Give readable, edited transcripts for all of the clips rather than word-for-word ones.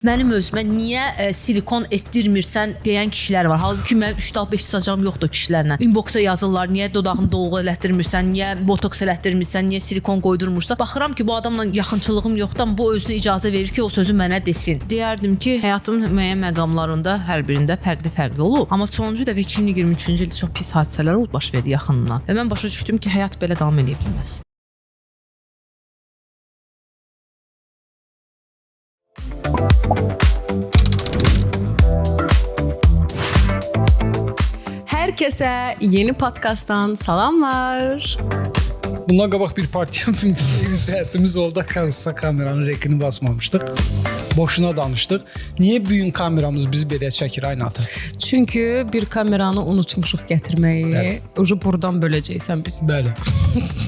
Mənim özümə niyə silikon etdirmirsən deyən kişilər var. Halbuki mənim 3-5 sacam yoxdur kişilərlə. Inbox'a yazırlar, niyə dodağını dolğu elətdirmirsən, niyə botoks elətdirmirsən, niyə silikon qoydurmursan. Baxıram ki, bu adamla yaxınçılığım yoxdur, amma bu özünə icazə verir ki, o sözü mənə desin. Deyərdim ki, həyatımın müəyyən məqamlarında hər birində fərqli olub. Amma sonuncu dəfə 2023-cü ildə çox pis hadisələr olub baş verdi yaxınından. Və mən başa düşdüm ki, həyat belə davam edə bilməz. Herkese yeni podcast'tan salamlar. Bundan qabaq bir partiya müzəhətimiz oldu. Kasa kameranın rekini basmamışdıq. Boşuna danışdıq. Niyə bu gün kameramız bizi belə çəkir ay Nata? Çünkü bir kameranı unutmuşuq gətirməyi. Evet. Ucu buradan böləcəksən biz. Bəli.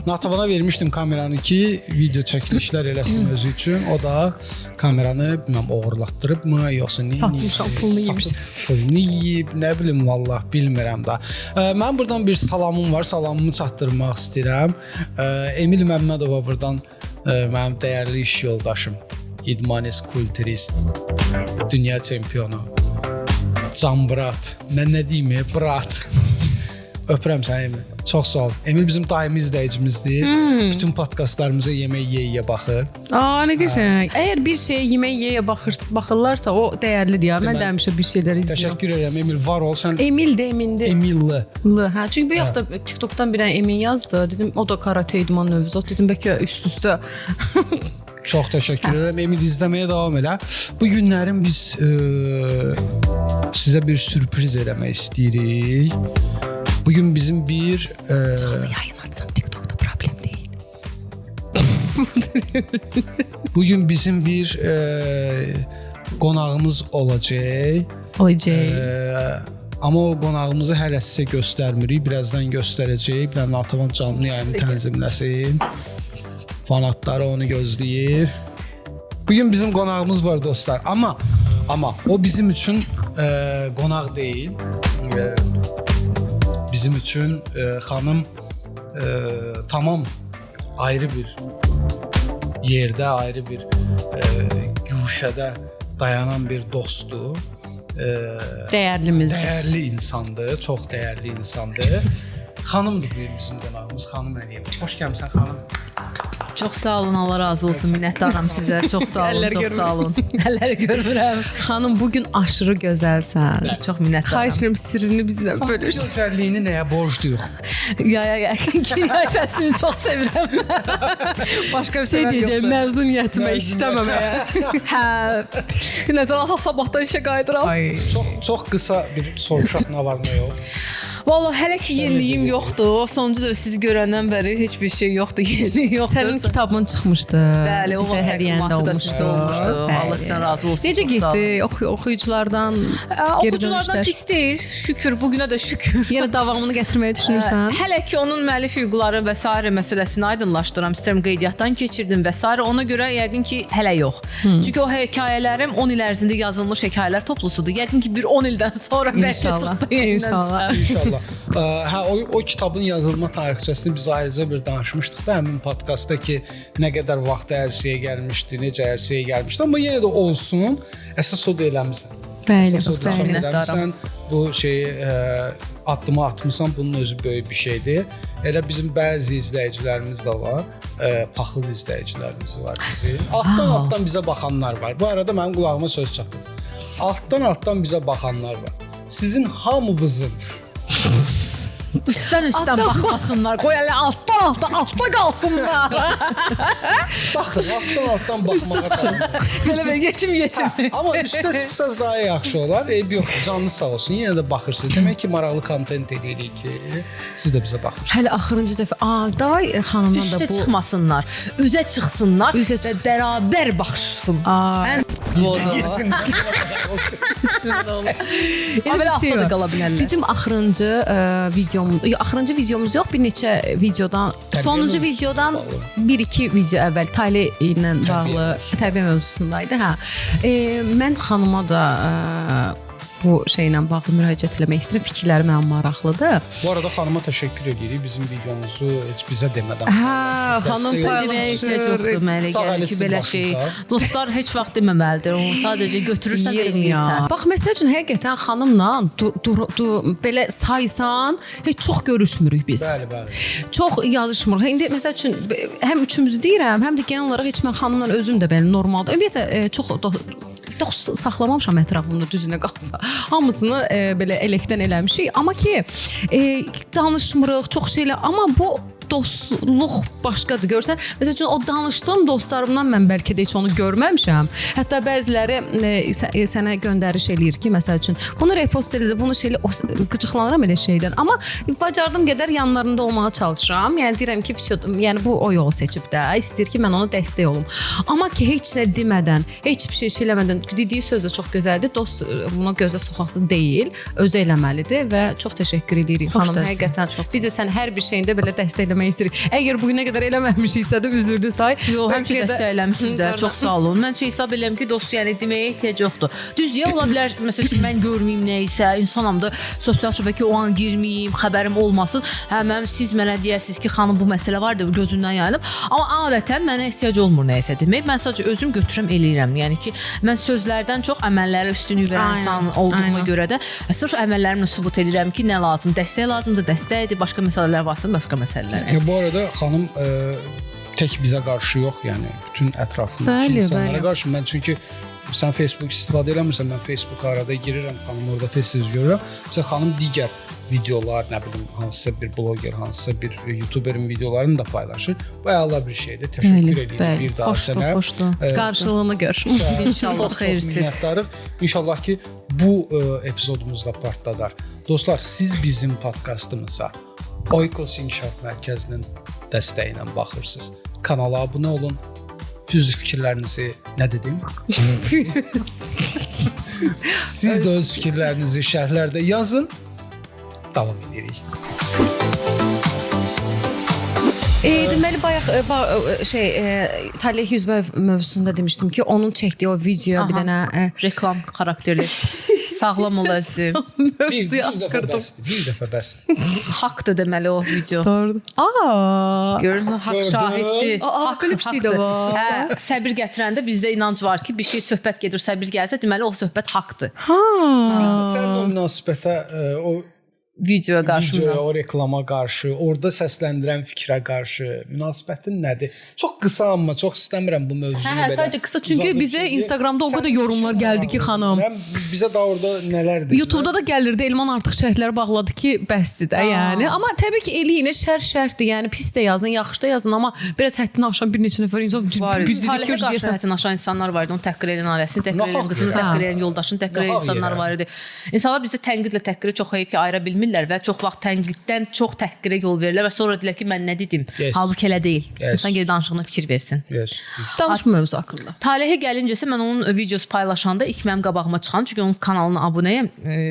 Nata bana vermişdim kameranı ki, video çəkilişlər eləsin özü üçün. O da kameranı bilməm oğurlatdırıb mı, yoxsa nə? Satmışam, pulunu yemiş. Pulunu yeyib, nə bilim vallah bilmirəm da. Mən buradan bir salamım var. Salamımı çatdırmaq istəyirəm. Emil Məmmədova buradan mənim dəyərli iş yoldaşım. İdmanist, kulturist, dünya çempionu, Can Brat, nə deyim, Brat. Öpürəm səni Emil. Çox sağ ol. Emil bizim daimi izləyicimizdir. Bütün podkastlarımıza yemək yeyə baxır. Aa, nə gözəl. Əgər bir şey yemək yeyə baxırlarsa o dəyərlidir ya. Mən də həmişə bir şeylər izləyirəm. Təşəkkür edirəm Emil, var ol sən. Emil də Emindir. Emilli. Hə, çünki bir yaxda TikTokdan bir dənə Emin yazdı. Dedim o da karate idman növü. Dedim bəlkə üst-üstə. Çox təşəkkür edirəm. Emil izləməyə davam elə. Bu günlərin biz sizə bir sürpriz eləmək istəyirik. Bugün bizim bir Canlı yayın açsam TikTok'ta problem değil. bugün bizim bir qonağımız olacaq. Amma o qonağımızı hələ sizə göstərmirik. Birazdan göstərəcəyik. Bir dənə Natavan canlı yayını tənzimləsin. Fanatları onu gözləyir. Bugün bizim qonağımız var dostlar. Amma o bizim üçün qonaq deyil. Bizim üçün xanım tamam ayrı bir yerdə, ayrı bir güşədə dayanan bir dostdur. Değerlimizdir. Dəyərli insandır, çox dəyərli insandır. Xanımdır bu bizim qonağımız, xanım Əliyeva. Xoş gəlmisən xanım. Çox sağ olun, Allah razı olsun. Minnətdaram sizə. Çox sağ olun, çox sağ olun. Əlləri görmürəm. Xanım bugün aşırı gözəlsən. Çox minnətdaram. Xahiş edirəm sirrini bizlə bölüş. Gözəlliyini nəyə borcluyuq? Ya, kifayətəsini çox sevirəm. Başqa bir Şey səbəb deyəcəm, yoxdur. məzuniyyətimə işləməməyə. Hə. Nəzər alsa sabahdan işə qayıdıram. Ay. Çox qısa bir soruşaq nə var nə yox. Vallahi hələ ki yeniliyim yoxdur. Sonuncu da sizi görəndən bəri heç bir şey yoxdur, yenilik yoxdur. Sənin kitabın çıxmışdı. Bəli, o vaxt təqdimatı da sizdə olmuşdu. Allah sizdən razı olsun. Necə getdi? Oxuyuculardan geri Oxuculardan dönüşlər? pis deyil. Şükür, bugünə də şükür. Yenə davamını gətirməyi düşünürsən? Hələ ki onun müəllif hüquqları və s. məsələsini aydınlaşdıram. İstəyirəm qeydiyyatdan keçirdim və s. Ona görə yəqin ki hələ yox. Çünki o hekayələrim 10 il ərzində yazılmış hekayələr toplusudur. Yəqin ki bir 10 ildən sonra bəlkə çıxsa yenidən çıxar. İnşallah. Hə o kitabın yazılma tarixçəsini biz ayrıca bir danışmışdıq da həmin podkastda ki, nə qədər vaxt ərsəyə gəlmişdi, necə ərsəyə gəlmişdi, amma yenə də olsun, əsas o da eləmisən. Bəli, Əsas o da eləmisən. Bu şeyi addımı atmısan, bunun özü böyük bir şeydir. Elə bizim bəzi izləyicilərimiz də var. Paxıl izləyicilərimiz var bizim. Altdan bizə baxanlar var. Bu arada mənim qulağıma söz çatdı. Altdan bizə baxanlar var. Sizin hamınızın Üstdən baxmasınlar. Qoy elə altda qalsınlar. baxın, altdan baxmağa. Belə yetim. Amma üstə çıxsaz daha yaxşı olar. Yox, canlı sağ olsun. Yenə də baxırsınız. Demək ki, maraqlı kontent edirik ki, siz də bizə baxırsınız. Hələ axırıncı dəfə. Davay xanımdan da bu. Üstə çıxmasınlar. Üzə çıxsınlar və bərabər baxsın. Yesin. Elə bir şey qala bilərlər. Bizim axırıncı videomuz yox, bir neçə videodan, sonuncu videodan 1-2 video əvvəl Tale ilə bağlı tərbiyə mövzusundaydı. Hə. Mən xanıma da bu şeylə bağlı müraciət etmək istəyirəm. Fikirləri mənim maraqlıdır. Bu arada xanıma təşəkkür edirik bizim videomuzu heç bizə demədən. Hə, xanım Deməyə ehtiyac yoxdur mənə Sağ gəlir ki, əliniz belə başınıza. şey. Dostlar heç vaxt deməməlidir. Onu sadəcə götürürsən və eləyirsən. Bax, məsəl üçün həqiqətən xanımla belə saysan, heç çox görüşmürük biz. Bəli. Çox yazışmırıq. İndi məsəl üçün həm üçümüzü deyirəm, həm də genel olaraq heç mən xanımla özüm də belə normaldır. Ümumiyyətlə çox dost saxlamamışam ətrafımda düzünə qalsa. Hamısını belə elekdən eləmişik. Amma ki danışmırıq çox şeylə. Amma bu dostluq başqadır. Görsən, məsəl üçün o danışdığım dostlarımdan mən bəlkə də heç onu görməmişəm. Hətta bəziləri sənə göndəriş eləyir ki, məsəl üçün bunu repost elədi, bunu şeylə qıcıqlanıram elə şeydən. Amma bacardığım qədər yanlarında olmağa çalışıram. Yəni deyirəm ki, yəni bu o yolu seçib də, istəyir ki, mən ona dəstək olum. Amma ki heç nə demədən, heç bir şey eləmədən dediyi söz də çox gözəldir. Dost buna gözə soxaqsız deyil, özü eləməlidir və çox təşəkkür edirik xanım. Həqiqətən biz də sən hər bir şeyində belə dəstəkləmək istəyirik. Əgər bu günə qədər eləməmişiksə də üzrlü say. Yox, həmişə dəstəkləmisiniz də. Çox sağ olun. Mən hesab edirəm ki, dost yəni deməyə ehtiyac yoxdur. Düzdür, ola bilər məsəl üçün mən görməyim nə isə, insanam da sosial şəbəkəyə o an girməyim, xəbərim olmasın. Həmən siz mənə deyəsiniz ki, xanım bu məsələ var da gözündən yayılıb. Amma adətən mənə ehtiyac olmur nə isə demək. Mən sadəcə özüm götürəm eləyirəm. Yəni ki, mən sözlərdən çox əməllərə üstünlük verən insan olduğuma görə də sırf əməllərimlə sübut edirəm ki, nə lazım, dəstək lazımdır, dəstəkdir, başqa məsələlər varsa, başqa məsələlər. Bu arada xanım tək bizə qarşı yox, yəni bütün ətrafındakı insanlara qarşı. Mən çünki sən Facebook istifadə eləmirsən, mən Facebook arada girirəm, xanım orada tez-tez görürəm. Məsələn, xanım digər videolar, nə bilim, hansısa bir bloger, hansısa bir YouTuberin videolarını da paylaşır. Bu əla bir şeydir. Təşəkkür edirik bir daha sənə. Xoşdur. Qarşılığını gör. İnşallah xeyirsiz. Minnətdarıq. İnşallah ki bu epizodumuzda partladar. Dostlar, siz bizim podkastımıza Oikos İnkişaf Mərkəzinin dəstəyi ilə baxırsınız. Kanala abunə olun. Füzuli fikirlərinizi nə dedim? Siz də öz fikirlərinizi şərhlərdə yazın. Davam edirik. Deməli bayaq Talih Yüzbəyev mövzusunda demişdim ki, onun çəkdiyi o video bir dənə reklam xarakterli sağlam olasın. Mövzuyu asqırdım. Bir dəfə bəsdir. Haqdır deməli o video. Doğrudur. Görürsən, haqq şahiddir. Belə bir şey də var. Hə, səbir gətirəndə bizdə inanc var ki, bir şey söhbət gedir, səbir gəlsə, deməli o söhbət haqdır. Sən o münasibətə, o Videoya qarşı, o reklama qarşı, orada səsləndirən fikrə qarşı münasibətin nədir? Çox qısa, amma çox istəmirəm bu mövzunu belə. Sadəcə qısa, çünki bizə Instagramda o qədər yorumlar gəldi ki, xanım. Bizə də orada nələrdir? YouTube'da da gəlirdi, Elman artıq şərhləri bağladı ki, bəsdir də, yəni. Amma təbii ki, eləyin, şərhdir, yəni pis də yazın, yaxşı da yazın, amma biraz həddini aşan bir neçə nəfər insan Talihə qarşı həddini aşan insanlar var idi. Onu təhqir edən ailəsini, təhqir edən qızını, təhqir edən yoldaşını, təhqir edən insanlar var idi. İnsanlar bizə tənqidlə təhqiri çox heyif ki, ayıra bilmirlər və çox vaxt tənqiddən çox təhqirə yol verirlər və sonra deyirlər ki, mən nə dedim? Halbuki elə deyil. İnsan geri danışığına fikir versin. Danışma mövzu haqqında. Talihə gəlincəsə mən onun videosu paylaşanda ilk mənim qabağıma çıxan, çünki onun kanalına abunəyəm,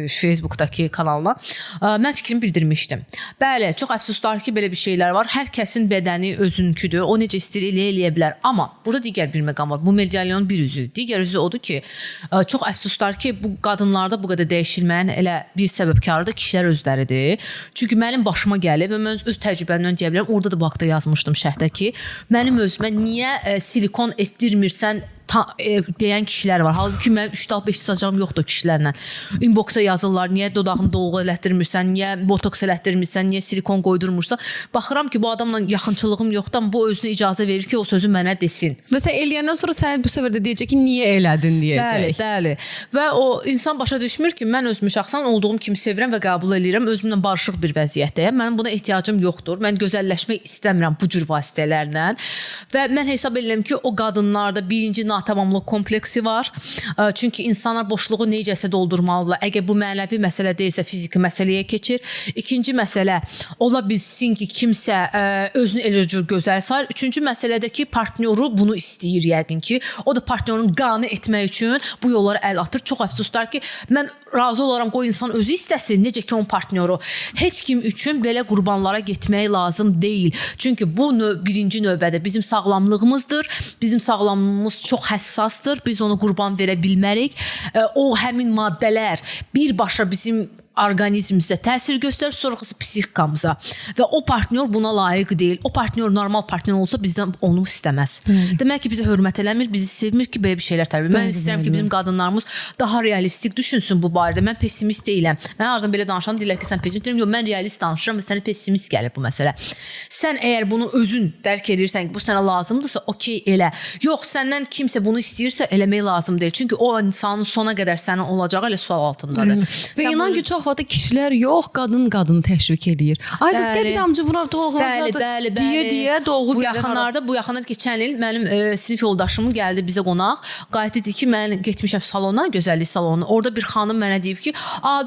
Facebookdakı kanalına. Mən fikrimi bildirmişdim. Bəli, çox əfsuslar ki, belə bir şeylər var. Hər kəsin bədəni özünküdür. O necə istəyir eləyə bilər. Amma burada digər bir məqam var. Bu medalionun bir üzüdür. Digər üzü odur ki, çox əfsuslar ki, bu qadınlarda bu qədər dəyişilməyin elə bir səbəbkarı da kişilər özləridir. Çünki mənim başıma gəlib və mən öz təcrübəmdən deyə bilərəm. Orada da bu haqda yazmışdım şərhdə ki, mənim özümə niyə silikon etdirmirsən deyən kişilər var. Halbuki mənim 3-5 sacam yoxdur kişilərlə. Inboxda yazırlar, niyə dodağını dolğu elətdirmirsən, niyə botoks elətdirmirsən, niyə silikon qoydurmursan. Baxıram ki, bu adamla yaxınçılığım yoxdur, amma bu özünə icazə verir ki, o sözü mənə desin. Məsələn, eləyəndən sonra sən bu səfər də deyəcək ki, niyə elədin deyəcək. Bəli. Və o insan başa düşmür ki, mən özümü şəxsən olduğum kimi sevirəm və qəbul edirəm. Özümlə barışıq bir vəziyyətdəyəm. Mənim buna ehtiyacım yoxdur. Mən gözəlləşmək istəmirəm bu cür vasitələrlə. Və mən hesab edirəm ki, o qadınlarda birinci tamamlıq kompleksi var. Çünki insanlar boşluğu necəsə doldurmalıdırlar. Əgər bu mənəvi məsələ deyilsə, fiziki məsələyə keçir. İkinci məsələ, ola bilsin ki, kimsə özünü elə cür gözəl sayır. Üçüncü məsələdəki partnyoru bunu istəyir yəqin ki. O da partnyorun qanı etmək üçün bu yollara əl atır. Çox əfsuslar ki, mən razı olaram qoy insan özü istəsin, necə ki onun partnyoru. Heç kim üçün belə qurbanlara getmək lazım deyil. Çünki bu birinci növbədə bizim sağlamlığımızdır. Bizim sağlamlığımız çox çox həssasdır. Biz onu qurban verə bilmərik. O həmin maddələr birbaşa bizim orqanizmimizə təsir göstərir, sonrası psixikamıza və o partnyor buna layiq deyil. O partnyor normal partnyor olsa bizdən onu istəməz. Demək ki, bizə hörmət eləmir, bizi sevmir ki, belə bir şeylər təbii. Mən istəyirəm ki, bizim qadınlarımız daha realistik düşünsün bu barədə. Mən pessimist deyiləm. Mən arzdan belə danışan deyirlər ki, sən pessimist deyirəm. Yox, mən realist danışıram və sənə pessimist gəlir bu məsələ. Sən əgər bunu özün dərk edirsən ki, bu sənə lazımdırsa, okey elə. Yox, səndən kimsə bunu istəyirsə eləmək lazım deyil. Çünki o insanın sona qədər sənin olacağı elə sual altındadır. Və inan ki, çox vaxt kişilər yox, qadını təşvik eləyir. Ay qız gəl bir damcı vuraq dolğu deyə dolğu gəlir. Bu yaxınlarda keçən il mənim sinif yoldaşım gəldi bizə qonaq. Qayıt dedi ki, mən getmişəm salona, gözəllik salonuna. Orada bir xanım mənə deyib ki,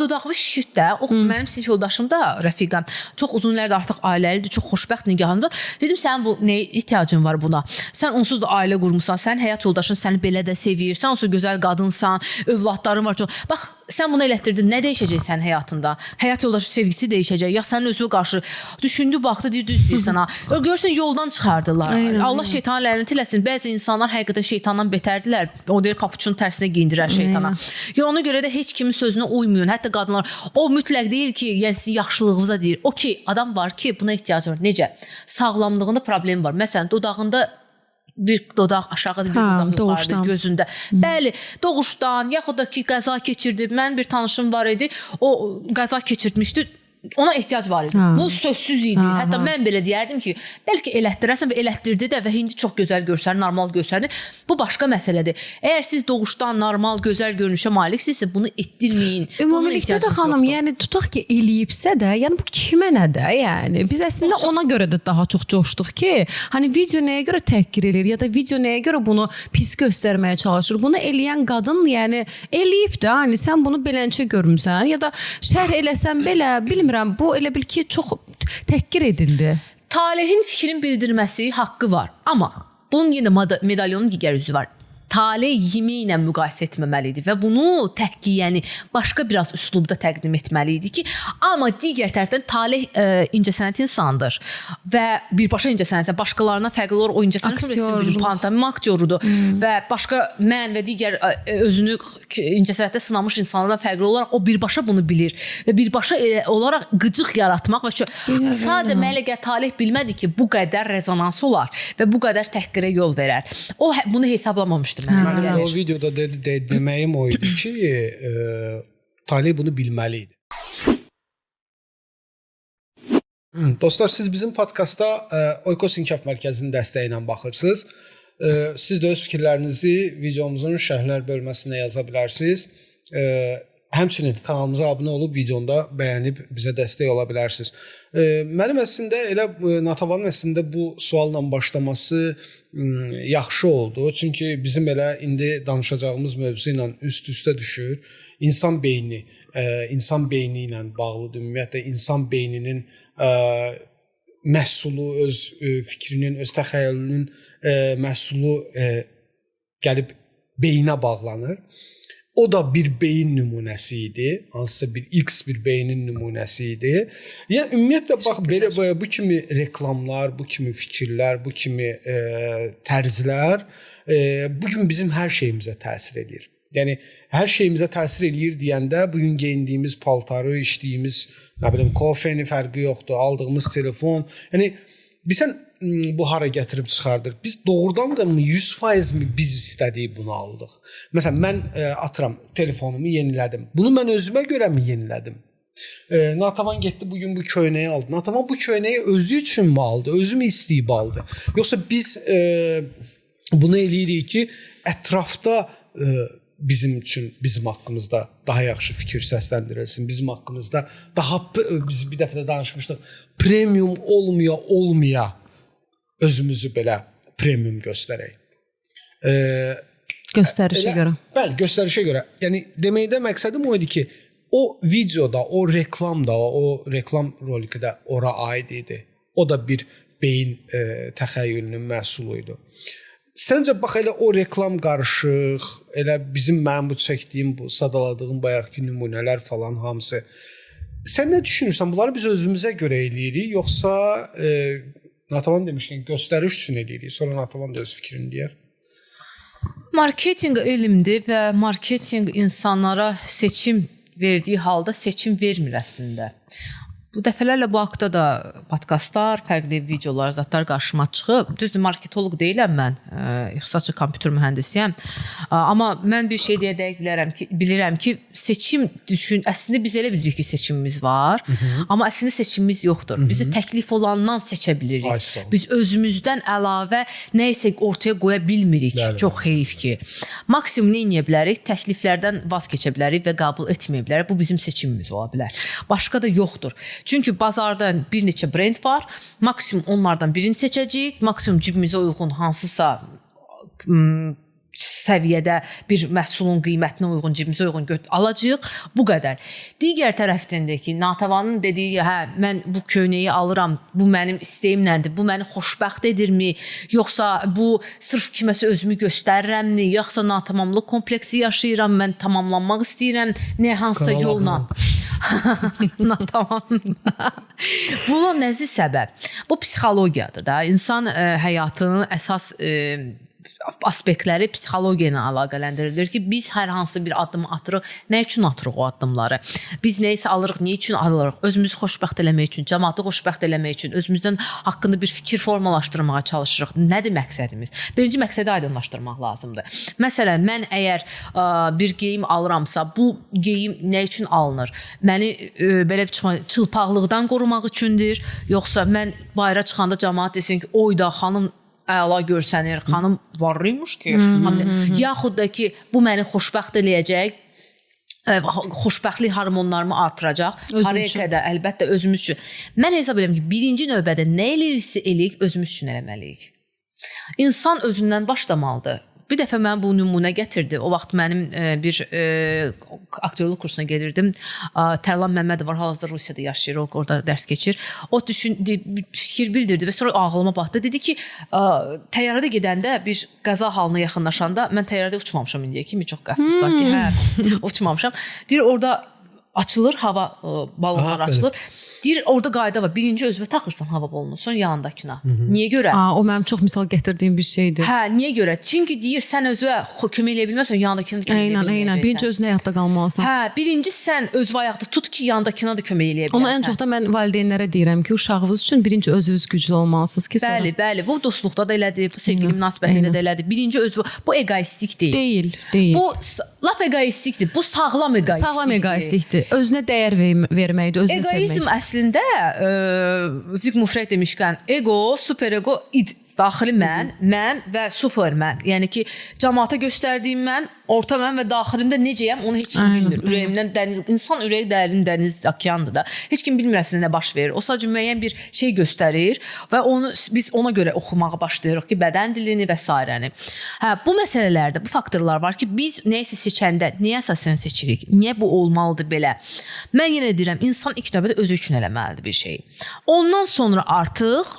dodaqlı şişit də. O mənim sinif yoldaşım da rəfiqəm. Çox uzun illərdir artıq ailəlidir, çox xoşbəxt nigahımızda. Dedim sənin bu nə ehtiyacın var buna? Sən onsuz da ailə qurmusan, sənin həyat yoldaşın səni belə də sevir. Sən onsuz gözəl qadınsan, övladların var çox. Bax, sən bunu elətdirdin, nə dəyişəcək sənin həyatında? Həyat yoldaşı sevgisi dəyişəcək, ya sənin özünə qarşı düşündü, baxdı, deyir, düz deyirsən ha. Görürsən, yoldan çıxardılar. Allah şeytanı lənət eləsin. Bəzi insanlar həqiqətən şeytandan betərdilər. O deyir, papuçun tərsinə geyindirər şeytana. Ya ona görə də heç kimin sözünə uymayın. Hətta qadınlar, o mütləq deyil ki, yəni sizin yaxşılığınıza deyir. Okey, adam var ki, buna ehtiyacı var. Necə? Sağlamlığında problem var. Məsələn, dodağında bir dodaq aşağıda, bir dodaq yuxarıda, gözündə. Bəli, doğuşdan, yaxud da ki, qəza keçirdi. Mən bir tanışım var idi, o qəza keçirtmişdi. Ona ehtiyac var idi. Bu sözsüz idi. Hətta mən belə deyərdim ki, bəlkə elətdirəsən və elətdirdi də və indi çox gözəl görsənir, normal görsənir. Bu başqa məsələdir. Əgər siz doğuşdan normal, gözəl görünüşə maliksinizsə, bunu etdirməyin. Ümumilikdə də xanım, yəni tutaq ki, eləyibsə də, yəni bu kimə nə də, yəni biz əslində ona görə də daha çox coşduq ki, hani video nəyə görə təhqir edir ya da video nəyə görə bunu pis göstərməyə çalışır. Bunu eləyən qadın, yəni eləyib də, hani sən bunu belənçə görmüsən ya da şərh eləsən belə, bilmirəm. Bu elə bil ki, çox təhqir edildi. Talehin fikrin bildirməsi haqqı var. Amma bunun yenə medalyonun digər üzü var. Taleh yemi ilə müqayisə etməməlidir və bunu təhkiyəni başqa biraz üslubda təqdim etməli idi ki, amma digər tərəfdən taleh incəsənət insandır və birbaşa incəsənətdən başqalarına fərqli olaraq o incəsənət pantomim aktyorudur və başqa mən və digər özünü incəsənətdə sınamış insanlardan fərqli olaraq o birbaşa bunu bilir və birbaşa olaraq qıcıq yaratmaq və sadəcə mələ taleh bilmədi ki, bu qədər rezonans olar və bu qədər təhqirə yol verər. O bunu hesablamamışdı. Mənim o videoda deməyim o idi ki, Taleh bunu bilməli idi. Dostlar, siz bizim podkastda Oykos İnkişaf Mərkəzinin dəstəyi ilə baxırsınız. Siz də öz fikirlərinizi videomuzun şərhlər bölməsinə yaza bilərsiniz. Həmçinin kanalımıza abunə olub videonu bəyənib bizə dəstək ola bilərsiniz. Mənim əslində elə Natavanın əslində bu sualla başlaması yaxşı oldu. Çünki bizim elə indi danışacağımız mövzu ilə üst-üstə düşür. İnsan beyni ilə bağlıdır. Ümumiyyətlə insan beyninin məhsulu, öz fikrinin, öz təxəyyülünün məhsulu gəlib beyinə bağlanır. O da bir beyin nümunəsi idi. Hansısa bir X bir beynin nümunəsi idi. Yəni ümumiyyətlə bax belə bu kimi reklamlar, bu kimi fikirlər, bu kimi tərzlər bu gün bizim hər şeyimizə təsir edir. Yəni hər şeyimizə təsir eləyir deyəndə bu gün geyindiyimiz paltarı, içdiyimiz, nə bilim, kofenin fərqi yoxdur, aldığımız telefon. Yəni bizən bu hara gətirib çıxardır. Biz doğrudan da 100% mi biz istədik bunu aldıq? Məsələn, mən atıram, telefonumu yenilədim. Bunu mən özümə görə mi yenilədim? Natavan getdi bugün bu köynəyi aldı. Natavan bu köynəyi özü üçün mü aldı? Özü mü istəyib aldı? Yoxsa biz bunu eləyirik ki, ətrafda bizim üçün, bizim haqqımızda daha yaxşı fikir səsləndirilsin. Bizim haqqımızda daha, biz bir dəfə də danışmışdıq, premium olmaya özümüzü belə premium göstərək. Göstərişə görə. Bəli, göstərişə görə. Yəni deməkdə məqsədim o idi ki, o videoda, o reklamda, o reklam roliki də ora aid idi. O da bir beyin təxəyyülünün məhsulu idi. Səncə bax elə o reklam qarışıq, elə bizim mənim bu çəkdiyim, bu sadaladığım bayaqki nümunələr falan hamısı. Sən nə düşünürsən? Bunları biz özümüzə görə eləyirik, yoxsa Natavan demişkən göstəriş üçün eləyirik. Sonra Natavan da öz fikrini deyər. Marketinq elmdir və marketinq insanlara seçim verdiyi halda seçim vermir əslində. Bu dəfələrlə bu haqda da podkastlar, fərqli videolar, zətlər qarşıma çıxıb. Düzdür, marketoloq deyiləm mən, ixtisasca kompüter mühəndisiyəm. Amma mən bir şey deyə dəqiq bilirəm ki, seçim əslində biz elə bilirik ki, seçimimiz var, amma əslində seçimimiz yoxdur. Bizi təklif olandan seçə bilirik. Biz özümüzdən əlavə nə isə ortaya qoya bilmirik. Çox heyif ki. Maksimum nə edə bilərik? Təkliflərdən vaz keçə bilərik və qəbul etməyə bilərik. Bu bizim seçimimiz ola bilər. Başqa da yoxdur. Çünki bazarda bir neçə brend var. Maksimum onlardan birini seçəcəyik. Maksimum cibimizə uyğun hansısa səviyyədə bir məhsulun qiymətinə uyğun, cibimizə uyğun alacağıq. Bu qədər. Digər tərəfdən də ki, Natavanın dediyi, hə, mən bu köynəyi alıram, bu mənim istəyimləndir, bu məni xoşbəxt edirmi, yoxsa bu sırf kiməsə özümü göstərirəmmi, yoxsa natamamlıq kompleksi yaşayıram, mən tamamlanmaq istəyirəm, nə hansısa yolla. Natamam. Bunun nəzi səbəb? Bu psixologiyadır da. İnsan həyatının əsas aspektləri psixologiya ilə əlaqələndirilir ki, biz hər hansı bir addım atırıq, nə üçün atırıq o addımları? Biz nə isə alırıq, nə üçün alırıq? Özümüzü xoşbəxt eləmək üçün, cəmaatı xoşbəxt eləmək üçün, özümüzdən haqqında bir fikir formalaşdırmağa çalışırıq. Nədir məqsədimiz? Birinci məqsədi aydınlaşdırmaq lazımdır. Məsələn, mən əgər bir geyim alıramsa, bu geyim nə üçün alınır? Məni belə çılpaqlıqdan qorumaq üçündür, yoxsa mən bayıra çıxanda cəmaat desin ki, oy da xanım əla görsənir, xanım varıymış ki, yaxud da ki, bu məni xoşbəxt eləyəcək, xoşbəxtlik hormonlarımı artıracaq. Haraya qədər, əlbəttə özümüz üçün. Mən hesab edirəm ki, birinci növbədə nə eləyirsə eləyik, özümüz üçün eləməliyik. İnsan özündən başlamalıdır. Bir dəfə mən bu nümunə gətirdi. O vaxt mənim bir aktyorluq kursuna gedirdim. Tərlan Məmmədov var, hal-hazırda Rusiyada yaşayır, orada dərs keçir. O fikir bildirdi və sonra ağlıma batdı. Dedi ki, təyyarədə gedəndə bir qəza halına yaxınlaşanda, mən təyyarədə uçmamışam indiyə kimi, çox qəfsuslar ki, hə, uçmamışam. Deyir, orada açılır, hava balonları açılır. Deyir, orada qayda var. Birinci özünə taxırsan hava balonunu, sonra yanındakına. Niyə görə? O mənim çox misal gətirdiyim bir şeydir. Hə, niyə görə? Çünki deyir, sən özünə kömək eləyə bilməsən, yanındakına kömək eləyə bilməyəcəksən. Eynən. Birinci özünə həyatda qalmalısan. Hə, birinci sən öz ayaqda tut ki, yanındakına da kömək eləyə biləsən. Onu ən çox da mən valideynlərə deyirəm ki, uşağınız üçün birinci özünüz güclü olmalısınız ki, sonra. Bəli. Bu dostluqda da elədir, bu sevgili münasibətində də elədir. Birinci bu egoistik deyil. Deyil. Bu lap egoistikdir. Bu sağlam egoistikdir. Sağlam egoistikdir. Özünə dəyər verməkdir, özünü sevmək. Egoizm əslində Sigmund Freud demişkən ego, superego, id. Daxili mən və super mən. Yəni ki, cəmaata göstərdiyim mən, orta mən və daxilimdə necəyəm, onu heç kim bilmir. Ürəyimdən dəniz, insan ürəyi dərin dəniz, okeandır da. Heç kim bilmir əslində nə baş verir. O sadəcə müəyyən bir şey göstərir və biz ona görə oxumağa başlayırıq ki, bədən dilini və s. Hə, bu məsələlərdə, bu faktorlar var ki, biz nə isə seçəndə, niyə əsasən seçirik? Niyə bu olmalıdır belə? Mən yenə deyirəm, insan ilk növbədə özü üçün eləməlidir bir şey. Ondan sonra artıq,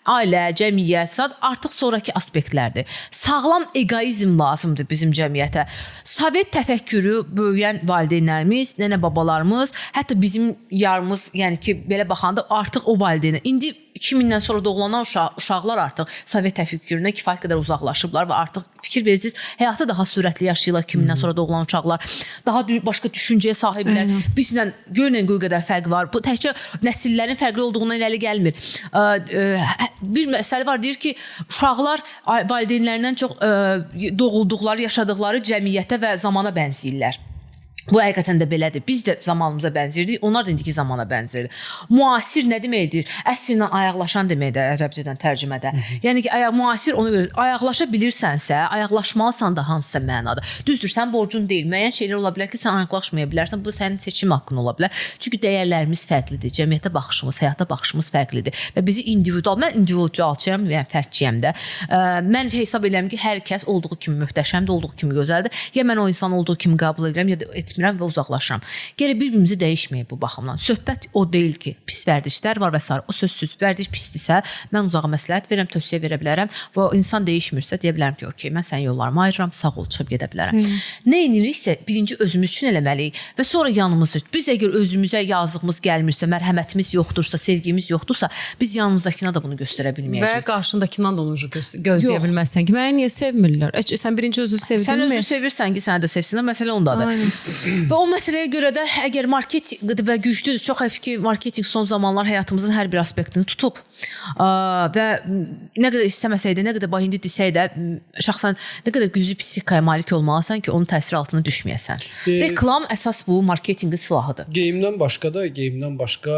ailə, cəmiyyət, artıq sonraki aspektlərdir. Sağlam egoizm lazımdır bizim cəmiyyətə. Sovet təfəkkürü böyüyən valideynlərimiz, nənə babalarımız, hətta bizim yarımız, yəni ki, belə baxanda artıq o valideynə. İndi 2000-dən sonra doğulanan uşaqlar artıq Sovet təfəkkürünə kifayət qədər uzaqlaşıblar və artıq fikir verirsiniz, həyatı daha sürətli yaşayırlar 2000-dən sonra doğulan uşaqlar. Daha başqa düşüncəyə sahiblər. Bizlə görünən qoy qədər fərq var. Bu təkcə nəsillərin fərqli olduğundan irəli gəlmir. Bir məsələ var, deyir ki, uşaqlar valideynlərindən çox doğulduqları, yaşadıqları cəmiyyətə və zamana bənzəyirlər. Bu həqiqətən də belədir. Biz də zamanımıza bənzirdik, onlar da indiki zamana bənzəyir. Müasir nə deməkdir? Əsrlə ayaqlaşan deməkdir ərəbcədən tərcümədə. Yəni ki, müasir ona görə ayaqlaşa bilirsənsə, ayaqlaşmalısan da hansısa mənada. Düzdür, sən borcun deyil. Müəyyən şeylər ola bilər ki, sən ayaqlaşmaya bilərsən. Bu sənin seçim haqqın ola bilər. Çünki dəyərlərimiz fərqlidir. Cəmiyyətə baxışımız, həyata baxışımız fərqlidir və bizi individual, mən individualçıyam, yəni fərdçiyəm də. Mən hesab edirəm ki, hər kəs olduğu kimi möhtəşəmdir, olduğu kimi gözəldir. Ya mən o insan olduğu kimi qəbul edirəm, ya da etmirəm və uzaqlaşıram. Gərək bir-birimizi dəyişməyək bu baxımdan. Söhbət o deyil ki, pis vərdişlər var və s. O sözsüz vərdiş pisdirsə, mən uzağa məsləhət verirəm, tövsiyə verə bilərəm və o insan dəyişmirsə deyə bilərəm ki, okey, mən sənin yollarımı ayırıram, sağ ol, çıxıb gedə bilərəm. Nə etmiriksə, birinci özümüz üçün eləməliyik və sonra yanımızı. Biz əgər özümüzə yazığımız gəlmirsə, mərhəmətimiz yoxdursa, sevgimiz yoxdursa, biz yanımızdakına da bunu göstərə bilməyəcəyik. Və qarşındakından da onu gözləyə bilməzsən ki, məni niyə sevmirlər? Sən birinci özünü sevdinmi? Sən özünü sevirsən ki, səni də sevsinlər, məsələ ondadır. Və o məsələyə görə də əgər marketinq və güclüdür, çox həyif ki, marketinq son zamanlar həyatımızın hər bir aspektini tutub və nə qədər istəməsək də, nə qədər indi desək də, şəxsən nə qədər güclü psixikaya malik olmalısan ki, onun təsiri altına düşməyəsən. Reklam əsas bu marketinqin silahıdır. Geyimdən başqa,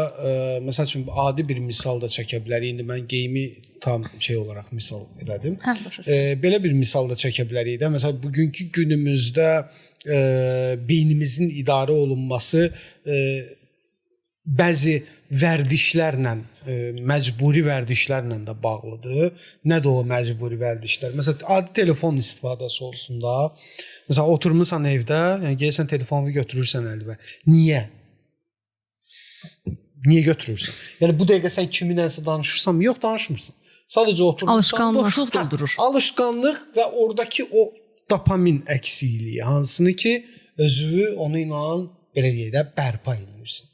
məsəl üçün adi bir misal da çəkə bilərik. İndi mən geyimi tam olaraq misal elədim. Belə bir misal da çəkə bilərik də. Məsələn, bugünkü günümüzdə beynimizin idarə olunması bəzi vərdişlərlə, məcburi vərdişlərlə də bağlıdır. Nədir o məcburi vərdişlər? Məsələn, adi telefon istifadəsi olsun da. Məsələn, oturmusan evdə, yəni gəlsən telefonu götürürsən əlinə. Niyə? Niyə götürürsən? Yəni bu dəqiqə sən kiminləsə danışırsan, yox danışmırsan. Sadəcə oturmursan, boşluq doldurur. Alışqanlıq və oradakı o dopamin əksikliyi, hansını ki, özü onu ilə belə deyək də bərpa edirsən.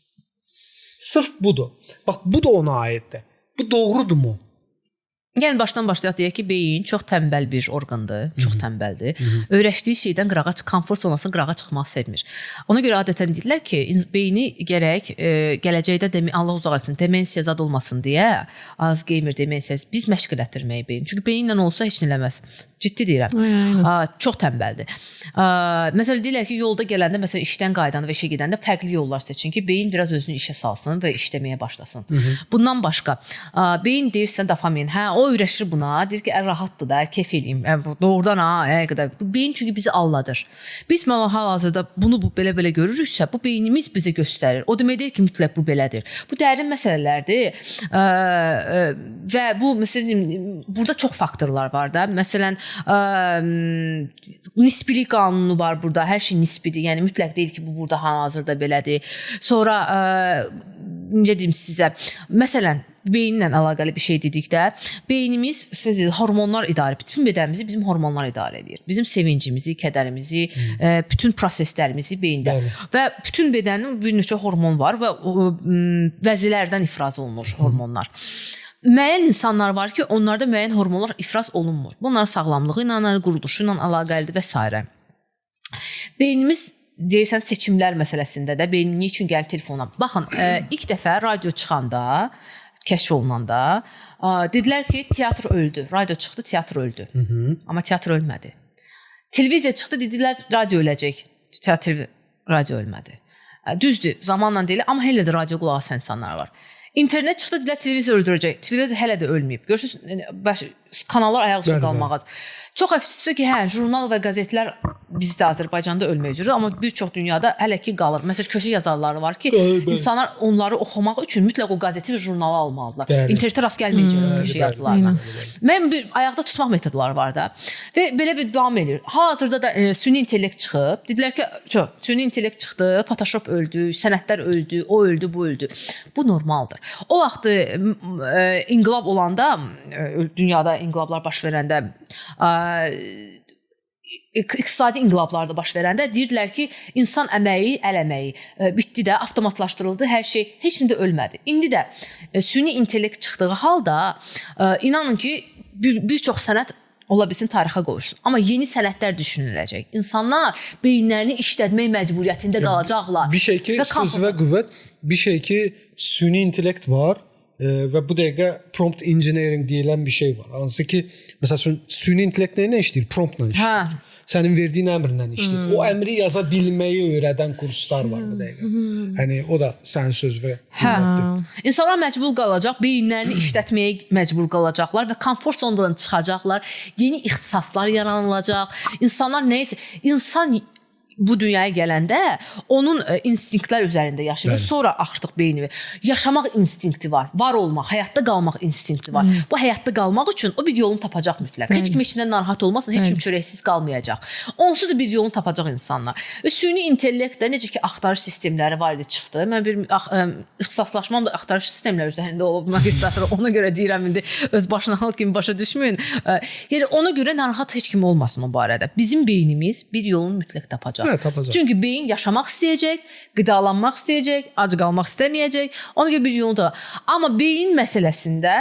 Sırf budur. Bax, bu da ona aiddir. Bu doğrudurmu? Yəni başdan başlayaq deyək ki, beyin çox tənbəl bir orqandır, çox tənbəldir. Öyrəşdiyi şeydən komfort zonasından qırağa çıxmaq sevmir. Ona görə adətən deyirlər ki, beyni gərək gələcəkdə Allah uzaq etsin, demensiya zad olmasın deyə, Alzheimer demensiyası biz məşq elətdirməyi beyin. Çünki beyinlə olsa heç nə eləməz. Ciddi deyirəm. Çox tənbəldir. Məsələn deyirlər ki, yolda gələndə, məsələn işdən qayıdanda və işə gedəndə fərqli yollar seçin ki, beyin biraz özünü işə salsın və işləməyə başlasın. Bundan başqa, beyin deyirsən dopamin, o öyrəşir buna, deyir ki, rahatdır da, keyf eləyim. Doğrudan beyin çünki bizi alladır. Biz hal-hazırda bunu belə görürüksə, bu beynimiz bizə göstərir. O demək deyil ki, mütləq bu belədir. Bu dərin məsələlərdir və bu məsələn burada çox faktorlar var da. Məsələn, nisbilik qanunu var burada. Hər şey nisbidir. Yəni mütləq deyil ki, bu burada hal-hazırda belədir. Sonra necə deyim sizə? Məsələn, beyinlə əlaqəli bir şey dedikdə, beynimiz hormonlar idarə, bütün bədənimizi bizim hormonlar idarə edir. Bizim sevincimizi, kədərimizi, bütün proseslərimizi beyində. Və bütün bədənin bir neçə hormon var və vəzilərdən ifraz olunur hormonlar. Müəyyən insanlar var ki, onlarda müəyyən hormonlar ifraz olunmur. Bunlar sağlamlığı ilə, quruluşu ilə əlaqəlidir və s. Beynimiz deyirsən seçimlər məsələsində də beynin niyə üçün gəlib telefona? Baxın, ilk dəfə radio çıxanda, kəşf olunanda dedilər ki, teatr öldü. Radio çıxdı, teatr öldü. Amma teatr ölmədi. Televiziya çıxdı, dedilər radio öləcək. Radio ölmədi. Düzdür, zamanla deyil, amma hələ də radio qulağı asan insanlar var. İnternet çıxdı, dedilər televiziya öldürəcək. Televiziya hələ də ölməyib. Görürsünüz, kanallar ayaq üstə qalmaqadır. Çox əfsusdur ki, jurnal və qəzetlər bizdə Azərbaycanda ölmək üzrə, amma bir çox dünyada hələ ki qalır. Məsələn, köşə yazarları var ki, insanlar onları oxumaq üçün mütləq o qəzeti və jurnalı almalıdırlar. İnternetdə rast gəlməyəcək o köşə yazılarına. Mən bir ayaqda tutmaq metodları var da və belə bir davam edir. Hazırda da süni intellekt çıxıb, dedilər ki, süni intellekt çıxdı, Photoshop öldü, sənətlər öldü, o öldü, bu öldü. Bu normaldır. O vaxt inqilab olanda, dünyada inqilablar baş verəndə, iqtisadi inqilablarda baş verəndə deyirdilər ki, insan əməyi, əl əməyi bitdi də, avtomatlaşdırıldı, hər şey, heç nə də ölmədi. İndi də süni intellekt çıxdığı halda inanın ki, bir çox sənət ola bilsin tarixə qoyulsun. Amma yeni sənətlər düşünüləcək. İnsanlar beyinlərini işlətmək məcburiyyətində qalacaqlar. Bir şey ki, söz və qüvvət, bir şey ki, süni intellekt var və bu dəqiqə prompt engineering deyilən bir şey var. Hansı ki, məsəl üçün süni intellekt nə işləyir? Promptla işləyir. Sənin verdiyin əmrlə işləyir. O əmri yaza bilməyi öyrədən kurslar var bu dəqiqə. Yəni o da sənin söz və qüvvətdir. İnsanlar məcbur qalacaq, beyinlərini işlətməyə məcbur qalacaqlar və komfort zonadan çıxacaqlar. Yeni ixtisaslar yaranılacaq. İnsanlar nəysə, insan bu dünyaya gələndə onun instinktlər üzərində yaşayır. Sonra artıq beyni yaşamaq instinkti var, var olmaq, həyatda qalmaq instinkti var. Bu həyatda qalmaq üçün o bir yolunu tapacaq mütləq. Heç kim heçindən narahat olmasın, heç kim çörəksiz qalmayacaq. Onsuz da bir yolunu tapacaq insanlar. Və süni intellekt də necə ki axtarış sistemləri var idi, çıxdı. Mən bir ixtisaslaşmam da axtarış sistemləri üzərində olub magistratura. Ona görə deyirəm indi öz başlanğıc kimi başa düşməyin. Yəni ona görə narahat heç kim olmasın o barədə. Bizim beynimiz bir yolunu mütləq tapacaq. Hə, tapacaq. Çünki beyin yaşamaq istəyəcək, qidalanmaq istəyəcək, ac qalmaq istəməyəcək. Ona görə bir yolu da. Amma beyin məsələsində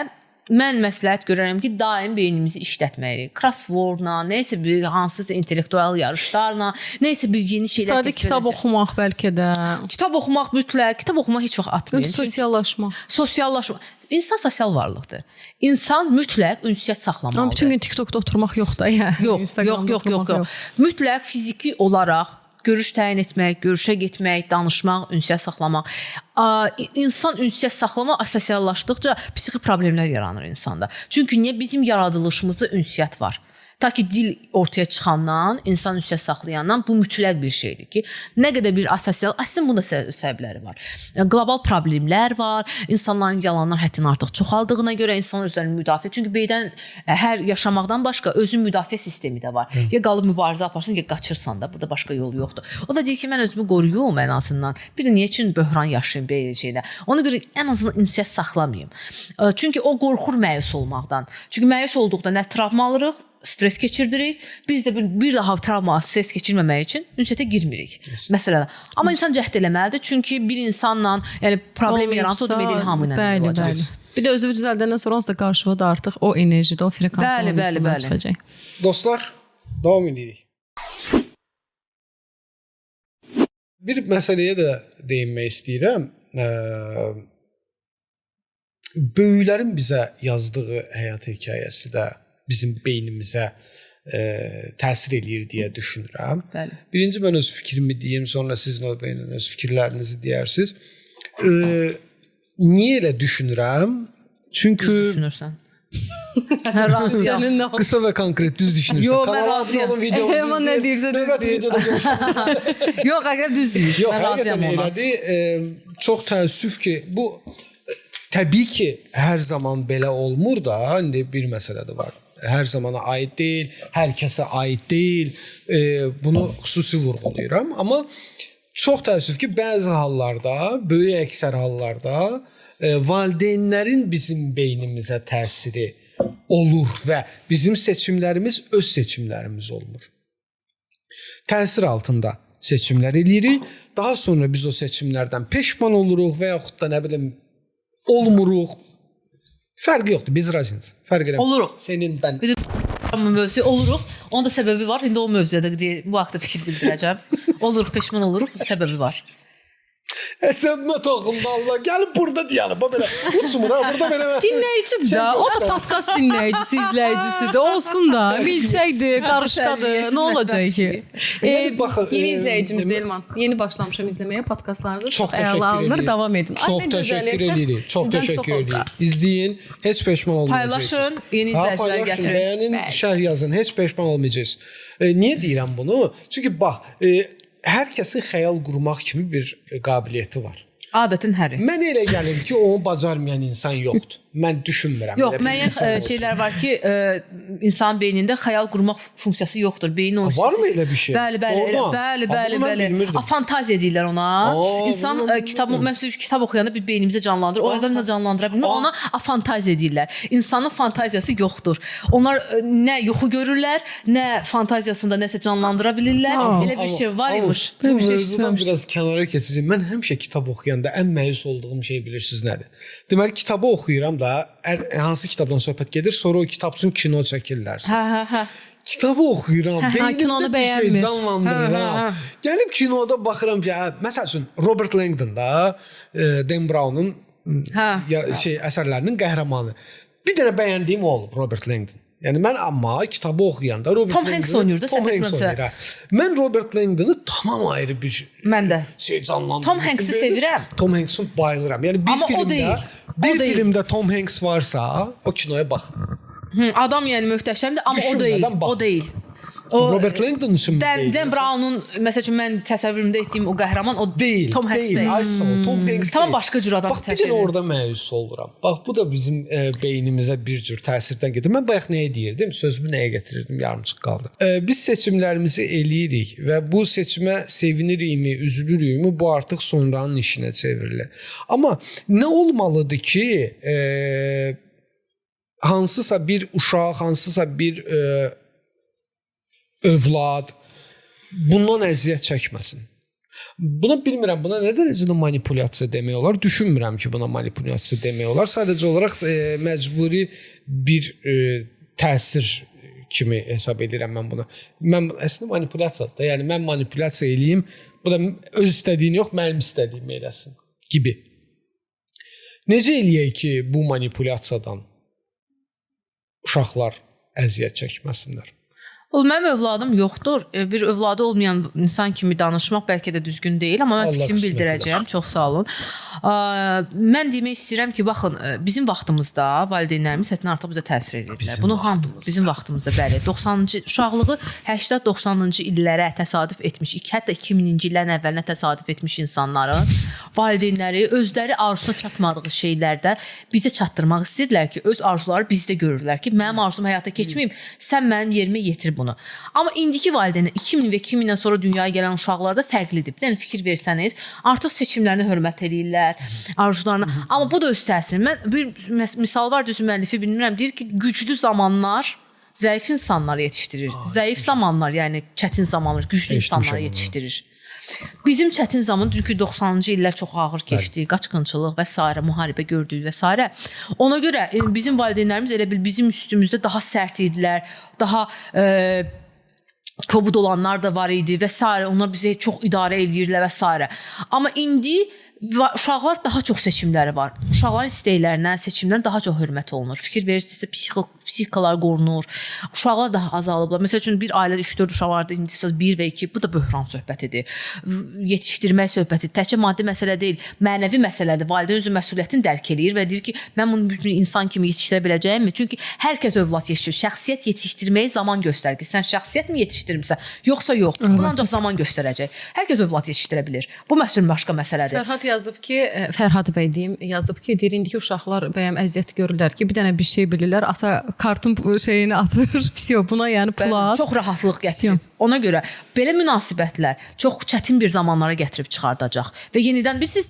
mən məsləhət görərəm ki, daim beynimizi işlətməliyik. Crosswordla, nəysə bir hansısa intellektual yarışlarla, nəysə bir yeni şeylər. Sadə kitab oxumaq bəlkə də. Kitab oxumaq mütləq, kitab oxumaq heç vaxt atmayın. Sosiallaşmaq. Sosiallaşmaq. İnsan sosial varlıqdır. İnsan mütləq ünsiyyət saxlamalıdır. Amma bütün gün TikTokda oturmaq yox da, Yox. Mütləq fiziki olaraq görüş təyin etmək, görüşə getmək, danışmaq, ünsiyyət saxlamaq. İnsan ünsiyyət saxlamaq asosiallaşdıqca psixi problemlər yaranır insanda. Çünki niyə bizim yaradılışımızda ünsiyyət var? Ta ki dil ortaya çıxandan, insan ünsiyyət saxlayandan bu mütləq bir şeydir ki, nə qədər bir asosial, əslində bunda səbəbləri var. Qlobal problemlər var, insanların yalanlar həddindən artıq çoxaldığına görə insanlar özlərini müdafiə. Çünki beydən hər yaşamaqdan başqa özün müdafiə sistemi də var. Ya qalıb mübarizə aparsan, ya qaçırsan da, burada başqa yol yoxdur. O da deyir ki, mən özümü qoruyum ən azından. Bir də niyə üçün böhran yaşayım belə şeydə? Ona görə ən azından ünsiyyət saxlamayım. Çünki o qorxur məyus olmaqdan. Çünki məyus olduqda nə travma alırıq, stres keçirdirik. Biz də bir daha travma, stres keçirməmək üçün ünsiyyətə girmirik. Məsələn. Amma insan cəhd eləməlidir. Çünki bir insanla, yəni problem yaransa o demək deyil hamı ilə olacaq. Bir də özünü düzəldəndən sonra onsuz da qarşıva da artıq o enerjide, o frekansiyada çıxacaq. Dostlar, davam edirik. Bir məsələyə də değinmək istəyirəm. Böyüklərin bizə yazdığı həyat hekayəsi də bizim beynimizə təsir eləyir deyə düşünürəm. Bəli. Birinci mən öz fikrimi deyim, sonra siz növbəylə öz fikirlərinizi deyərsiniz. Niyə elə düşünürəm? Çünki düşünürsən. Razıyam. Qısa və konkret düz düşünürsən. Yox, mən razıyam. Hemen nə deyirsə düz. Yox, əgər düz deyir. Yox, həqiqətən elədir. Çox təəssüf ki, bu təbii ki, hər zaman belə olmur da, indi bir məsələ də var. Hər zamana aid deyil, hər kəsə aid deyil. Bunu xüsusi vurğulayıram. Amma çox təəssüf ki, bəzi hallarda, böyük əksər hallarda valideynlərin bizim beynimizə təsiri olur və bizim seçimlərimiz öz seçimlərimiz olmur. Təsir altında seçimlər eləyirik. Daha sonra biz o seçimlərdən peşman oluruq və yaxud da nə bilim olmuruq. Fərqi yoxdur. Biz razıyıq. Fərq eləmir. Oluruq. Senin ben. Mövzu oluruq. Onun da səbəbi var. İndi o mövzuya da bu haqda fikir bildirəcəm. Oluruq, peşman oluruq. Səbəbi var. Əsəbmə toxumda Allah. Gəlib burada deyəlim. Belə uçmur ha. Burada belə. Dinləyicidir də. O da podkast dinləyicisi, izləyicisidir. Olsun da. Milçəkdir, qarışqadır. Nə olacaq ki? Yeni izləyicimiz Elman. Yeni başlamışam izləməyə podkastlarınızı. Çox əla alınır. Davam edin. Çox təşəkkür edirik. Çox təşəkkür edirik. İzləyin. Heç peşman olmayacaqsınız. Paylaşın, yeni izləyicilər gətirin. Bəyənin, şərh yazın. Heç peşman olmayacaqsınız. Niyə deyirəm bunu? Çünki bax, hər kəsin xəyal qurmaq kimi bir qabiliyyəti var. Adətin həri. Mən elə gəlir ki, onu bacarmayan insan yoxdur. Mən düşünmürəm. Yox, müəyyən şeylər var ki, insan beynində xəyal qurmaq funksiyası yoxdur. Beynin onun varmı elə bir şey? Bəli. Fantaziya deyirlər ona. İnsan kitab oxuyanda bir beynimizə canlandırır. O yüzden də canlandıra bilmir. Ona fantaziya deyirlər. İnsanın fantaziyası yoxdur. Onlar nə yuxu görürlər, nə fantaziyasında nəsə canlandıra bilirlər. Elə bir şey var imiş. Bu mövzudan biraz kənara keçəcəm. Mən həmişə kitab oxuyanda ən məyus olduğum şey bilirsiniz nədir? Deməli, kitabı oxuyuram da, hansı kitabdan söhbət gedir, sonra o kitab üçün kino çəkirlər. Hə. Kitabı oxuyuram, beynimdə bir şey canlandırıram. Gəlib kinoda baxıram ki, məsəl üçün Robert Langdon da, Dan Brown'un əsərlərinin qəhrəmanı. Bir dənə bəyəndiyim o olub Robert Langdon. Yəni mən amma kitabı oxuyanda Robert Tom Hanks oynayır da, Tom Hanks oynayır. Mən Robert Langdon'u tamam ayrı bir şey canlandırdım. Tom Hanks'ı sevirəm. Tom Hanks'ı bayılıram. Yəni bir filmdə Tom Hanks varsa, o kinoya baxın. Adam yəni möhtəşəmdir, amma o deyil. Robert Langdon üçün Dan Brown'un məsəl üçün mən təsəvvürümdə etdiyim o qəhrəman o deyil. Tom Hanks deyil. Ay sağ ol, Tom Hanks. Tamam başqa cür adam təsəvvür. Bax bir dənə orada məyus oluram. Bax bu da bizim beynimizə bir cür təsirdən gedir. Mən bayaq nəyə deyirdim? Sözümü nəyə gətirirdim? Yarımçıq qaldı. Biz seçimlərimizi eləyirik və bu seçimə sevinirikmi, üzülürükmü? Bu artıq sonranın işinə çevrilir. Amma nə olmalıdır ki, hansısa bir uşaq, hansısa bir övlad bundan əziyyət çəkməsin. Buna bilmirəm, buna nə dərəcədə manipulyasiya demək olar? Düşünmürəm ki, buna manipulyasiya demək olar. Sadəcə olaraq məcburi bir təsir kimi hesab edirəm mən bunu. Mən əslində manipulyasiyadır da, yəni mən manipulyasiya eləyim, bu da öz istədiyin yox, mənim istədiyim eləsin gibi. Necə eləyək ki, bu manipulyasiyadan uşaqlar əziyyət çəkməsinlər? Mənim övladım yoxdur. Bir övladı olmayan insan kimi danışmaq bəlkə də düzgün deyil, amma mən fikrimi bildirəcəyəm. Çox sağ olun. Mən demək istəyirəm ki, baxın, bizim vaxtımızda valideynlərimiz həddən artıq bizə təsir edirlər. Bunu bizim vaxtımızda bəli, 90-cı uşaqlığı 80-90-cı illərə təsadüf etmiş, hətta 2000-ci illərin əvvəlinə təsadüf etmiş insanların valideynləri özləri arzusuna çatmadığı şeylərdə bizə çatdırmaq istəyirlər ki, öz arzuları bizdə görürlər ki, mənim arzum həyata keçməyim, sən mənim yerimə yetir bunu. Amma indiki valideynlər 2000 və 2000-dən sonra dünyaya gələn uşaqlarda fərqlidir. Bir dənə fikir versəniz, artıq seçimlərinə hörmət edirlər, arzularına. Amma bu da öz təsiri. Mən bir misal var, düzü müəllifi bilmirəm, deyir ki, güclü zamanlar zəif insanları yetişdirir. Zəif zamanlar, yəni çətin zamanlar güclü insanları yetişdirir. Bizim çətin zaman çünki 90-cı illər çox ağır keçdi, qaçqınçılıq və s. müharibə gördük və s. Ona görə bizim valideynlərimiz elə bil bizim üstümüzdə daha sərt idilər, daha kobud olanlar da var idi və s. Onlar bizi çox idarə edirlər və s. Amma indi uşaqlar daha çox seçimləri var. Uşaqların istəklərinə, seçimlərinə daha çox hörmət olunur. Fikir verirsinizsə psixikalar qorunur. Uşaqlar daha azalıblar. Məsəl üçün bir ailədə 3-4 uşaq vardı, indi 1 və 2. Bu da böhran söhbətidir. Yetişdirmək söhbəti təkcə maddi məsələ deyil, mənəvi məsələdir. Valideyn özü məsuliyyətini dərk eləyir və deyir ki, mən bunu bir insan kimi yetişdirə biləcəyəmmi? Çünki hər kəs övlad yetişdirir. Şəxsiyyət yetişdirməyi zaman göstərir ki, sən şəxsiyyətmi yetişdirmisən, yoxsa yox. Bunu ancaq zaman göstərəcək. Hər kəs övlad yetişdirə bilir. Bu başqa məsələdir. Yazıb ki, Fərhad bəy deyim, yazıb ki, deyir indiki uşaqlar bəyəm əziyyət görürlər ki, bir dənə bir şey bilirlər, ata kartın şeyini atır, pisiyo, buna yəni pula at. Çox rahatlıq gətirir. Ona görə belə münasibətlər çox çətin bir zamanlara gətirib çıxardacaq və yenidən bilirsiniz,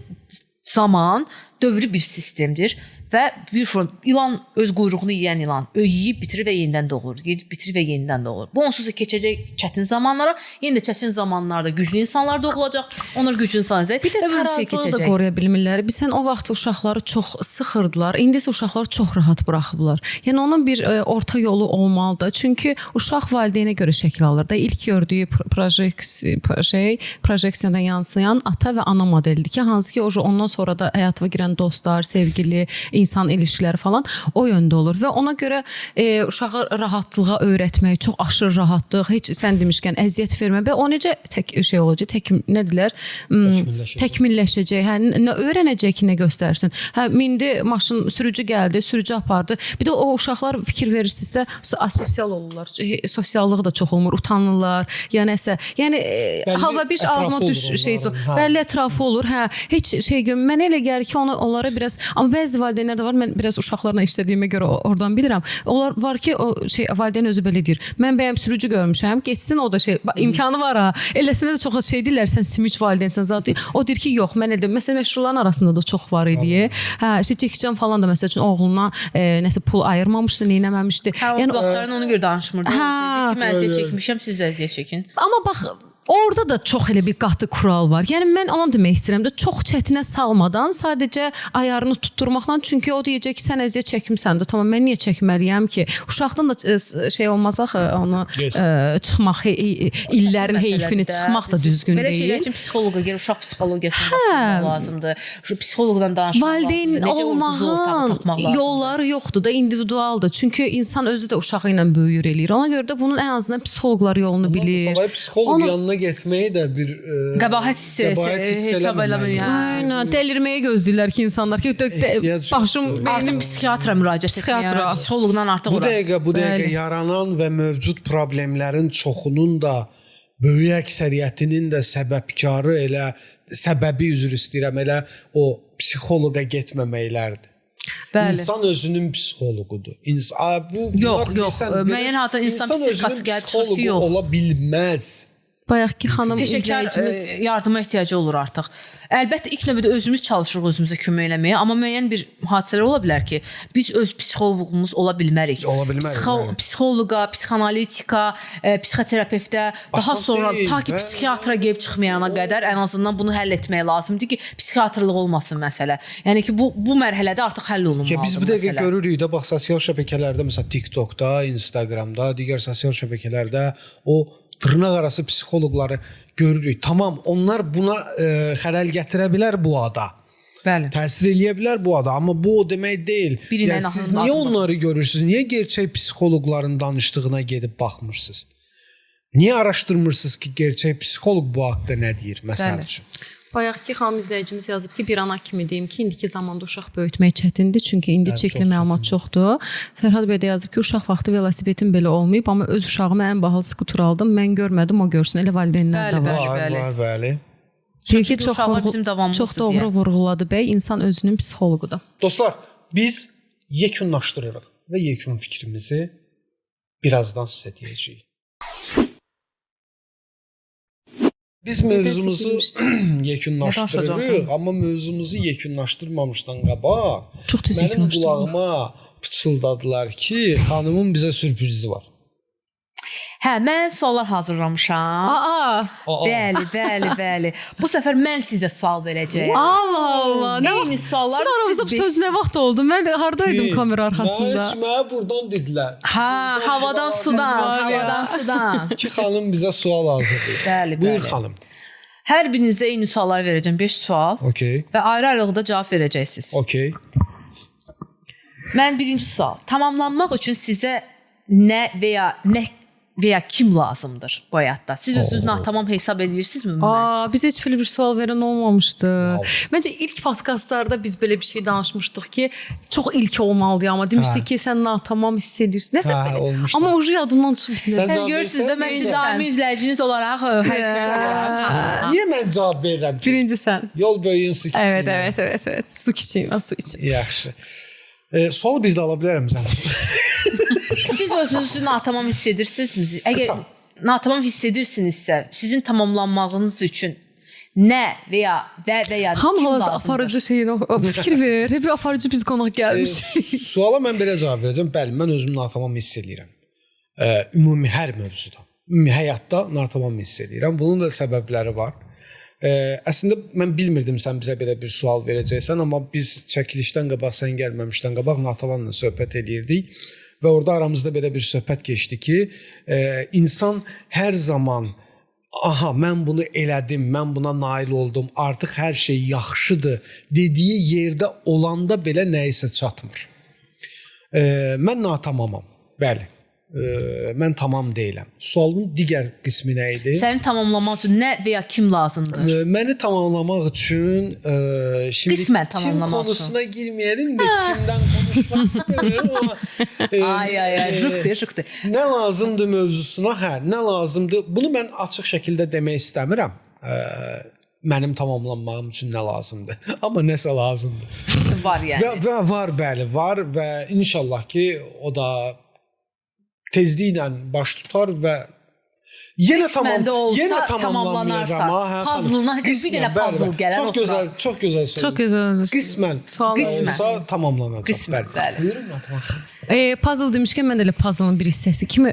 zaman dövrü bir sistemdir və bir ilan öz quyruğunu yeyən ilan yeyib bitirir və yenidən doğur, yeyib bitirir və yenidən doğur. Bu onsuz da keçəcək çətin zamanlara, yenə də çətin zamanlarda güclü insanlar doğulacaq, onlar güclü insanlar bir də tarazlığı da qoruya bilmirlər. Bilsən o vaxt uşaqları çox sıxırdılar, indi isə uşaqları çox rahat buraxıblar. Yəni onun bir orta yolu olmalıdır. Çünki uşaq valideynə görə şəkil alır da. İlk gördüyü projeksiyadan yansıyan ata və ana modelidir ki, hansı ki ondan sonra da həyatıma girən dostlar, sevgili, insan ilişkiləri falan o yöndə olur və ona görə uşağı rahatlığa öyrətmək, çox aşırı rahatlıq, heç sən demişkən əziyyət vermə və o necə olacaq, təkmilləşəcək, nə öyrənəcək ki, nə göstərsin. Mindi maşın, sürücü gəldi, sürücü apardı. Bir də o uşaqlar fikir verirsinizsə, asosial olurlar, sosiallığı da çox olmur, utanırlar, ya nəsə. Yəni hava bir ağzıma bəlli ətrafı olur. Heç mən elə gəlir ki, onlara biraz, amma bəzi valideynlər də var, mən biraz uşaqlarla işlədiyimə görə oradan bilirəm. Onlar var ki, valideyn özü belə deyir. Mən bəyəm sürücü görmüşəm, geçsin o da imkanı var ha. Eləsində də çox şey deyirlər, sən sümük valideynsən zaten. O deyir ki, yox, mən elə deyim. Məsələn, məşhurların arasında da çox var idi. Jackie Chan falan da məsəl üçün oğluna nəsə pul ayırmamışdı, neynəməmişdi. Yəni vaxtların ona görə danışmırdı. Kim əziyyət çəkmişəm, siz əziyyət çəkin. Amma bax, orada da çox elə bir qatı kural var. Yəni mən onu demək istəyirəm də, çox çətinə salmadan sadəcə ayarını tutturmaqla, çünki o deyəcək ki, sən əziyyət çəkmisən də, tamam, mən niyə çəkməliyəm ki? Uşaqdan da olmaz axı, onu çıxmaq, illərin heyfini çıxmaq da düzgün deyil. Belə şeylər üçün psixoloqa gəlir, uşaq psixologiyasına başlamaq lazımdır. Psixoloqdan danışmaq valideyn olmağın yolları yoxdur da, individualdır. Çünki insan özü də uşağı ilə böyüyür eləyir. Ona görə də bunun ən azından psixoloqlar yolunu bilir. Psixoloq yanına salona getməyi də bir Qəbahət hissi hesab eləmir. Aynen, delirməyə gözləyirlər ki, insanlar ki, başım Artıq psixiatra müraciət etməyə, psixoloqdan artıq ora. Bu dəqiqə yaranan və mövcud problemlərin çoxunun da böyük əksəriyyətinin də səbəbkarı səbəbi üzr istəyirəm, elə o psixoloqa getməməklərdir. Bəli. İnsan özünün psixoloqudur. Yox, müəyyən halda insan psixikası gəlib çıxır ki, yox. Ola bilməz. Bayaqki xanım Peşəkar izləyicimiz yardıma ehtiyacı olur artıq. Əlbəttə ilk növbədə özümüz çalışırıq özümüzə kömək eləməyə, amma müəyyən bir hadisələr ola bilər ki, biz öz psixoloqumuz ola bilmərik. Psixoloqa, psixanalitika, psixoterapevtə, daha sonra ta ki psixiatra gəlib çıxmayana qədər ən azından bunu həll etmək lazımdır ki, psixiatrlıq olmasın məsələ. Yəni ki, bu mərhələdə artıq həll olunmalıdır məsələ. Biz bu dəqiqə görürük də, bax sosial şəbəkələrdə, məsələn TikTokda, Instagramda, digər sosial şəbəkələrdə o dırnaq arası psixoloqları görürük. Tamam, onlar buna xələl gətirə bilər bu ada. Bəli. Təsir eləyə bilər bu ada, amma bu o demək deyil. Yəni siz niyə onları görürsünüz? Niyə gerçək psixoloqların danışdığına gedib baxmırsınız? Niyə araşdırmırsınız ki, gerçək psixoloq bu haqqda nə deyir məsəl üçün? Bayaqki xanım izləyicimiz yazıb ki, bir ana kimi deyim ki, indiki zamanda uşaq böyütmək çətindir, çünki indi çirkli məlumat çoxdur. Fərhad bəy də yazıb ki, uşaq vaxtı velosipedim belə olmayıb, amma öz uşağıma ən bahalı skuter aldım, mən görmədim, o görsün. Elə valideynlər də var. Bəli. Çünki uşaqlar bizim davamımızdır. Çox doğru vurğuladı bəy, insan özünün psixoloqudur. Dostlar, biz yekunlaşdırırıq və yekun fikrimizi birazdan sizə deyəcəyik. Biz mövzumuzu yekunlaşdırırıq, amma mövzumuzu yekunlaşdırmamışdan qabaq mənim qulağıma pıçıldadılar ki, xanımın bizə sürprizi var. Hə, mən suallar hazırlamışam. Bəli. Bu səfər mən sizə sual verəcəyəm. Allah. Eyni suallar siz söz nə vaxt oldu? Mən hardaydım kamera arxasında? Mənə buradan dedilər. Havadan sudan. Ki xanım bizə sual hazırlayır. Bəli. Buyur xanım. Hər birinizə eyni suallar verəcəm, 5 sual. Okay. Və ayrı-ayrılıqda cavab verəcəksiniz. Okay. Mən birinci sual. Tamamlanmaq üçün sizə nə və ya kim lazımdır bu həyatda? Siz özünüz natamam hesab edirsinizmi? Biz heç bir sual verən olmamışdı. Məncə ilk podkastlarda biz belə bir şey danışmışdıq ki, çox ilk olmalıdır, amma demişdik ki, sən natamam hiss edirsən. Nəsə olmuşdu. Amma ucu yadımdan çıxıb. Sən görürsüz də mən sizin daimi izləyiciniz olaraq Niyə mən cavab verirəm ki? Birinci sən. Yol böyüyün su kiçiyim. Evet. Su kiçiyim, su içim. Yaxşı. Sualı bir də ala bilərəm sən. Siz özünüzü natamam hiss edirsinizmi? Əgər natamam hiss edirsinizsə, sizin tamamlanmağınız üçün nə və ya kim lazımdır? Aparıcı şeyin fikir ver. Hep aparıcı biz qonaq gəlmişik. Suala mən belə cavab verəcəm. Bəli, mən özümü natamam hiss edirəm. Ümumi hər mövzuda. Ümumi həyatda natamam hiss edirəm. Bunun da səbəbləri var. Əslində mən bilmirdim sən bizə belə bir sual verəcəksən, amma biz çəkilişdən qabaq, sən gəlməmişdən qabaq Natavanla söhbət edirdik və orada aramızda belə bir söhbət keçdi ki, insan hər zaman mən bunu elədim, mən buna nail oldum, artıq hər şey yaxşıdır dediyi yerdə olanda belə nəyisə çatmır. Mən natamamam, bəli. Mən tamam deyiləm. Sualın digər qismi nə idi? Səni tamamlamaq üçün nə və ya kim lazımdır? Məni tamamlamaq üçün qismən tamamlamaq üçün. Kim konusuna girməyəlim də kimdən konuşmaq istəmirəm. Şıqdır. Nə lazımdır mövzusuna? Nə lazımdır? Bunu mən açıq şəkildə demək istəmirəm. Mənim tamamlanmağım üçün nə lazımdır? Amma nəsə lazımdır. Var yəni. Və var, bəli, var və inşallah ki, o da tezliklə baş tutar və yenə tamamlanmayacaq. Puzzle-na bir dənə puzzle gələr. Çox gözəl söz. Çox gözəl. Qismən olsa tamamlanacaq. Qismən, bəli. Buyurun matematik. Puzzle demişkən mən də elə puzzle-ın bir hissəsi kimi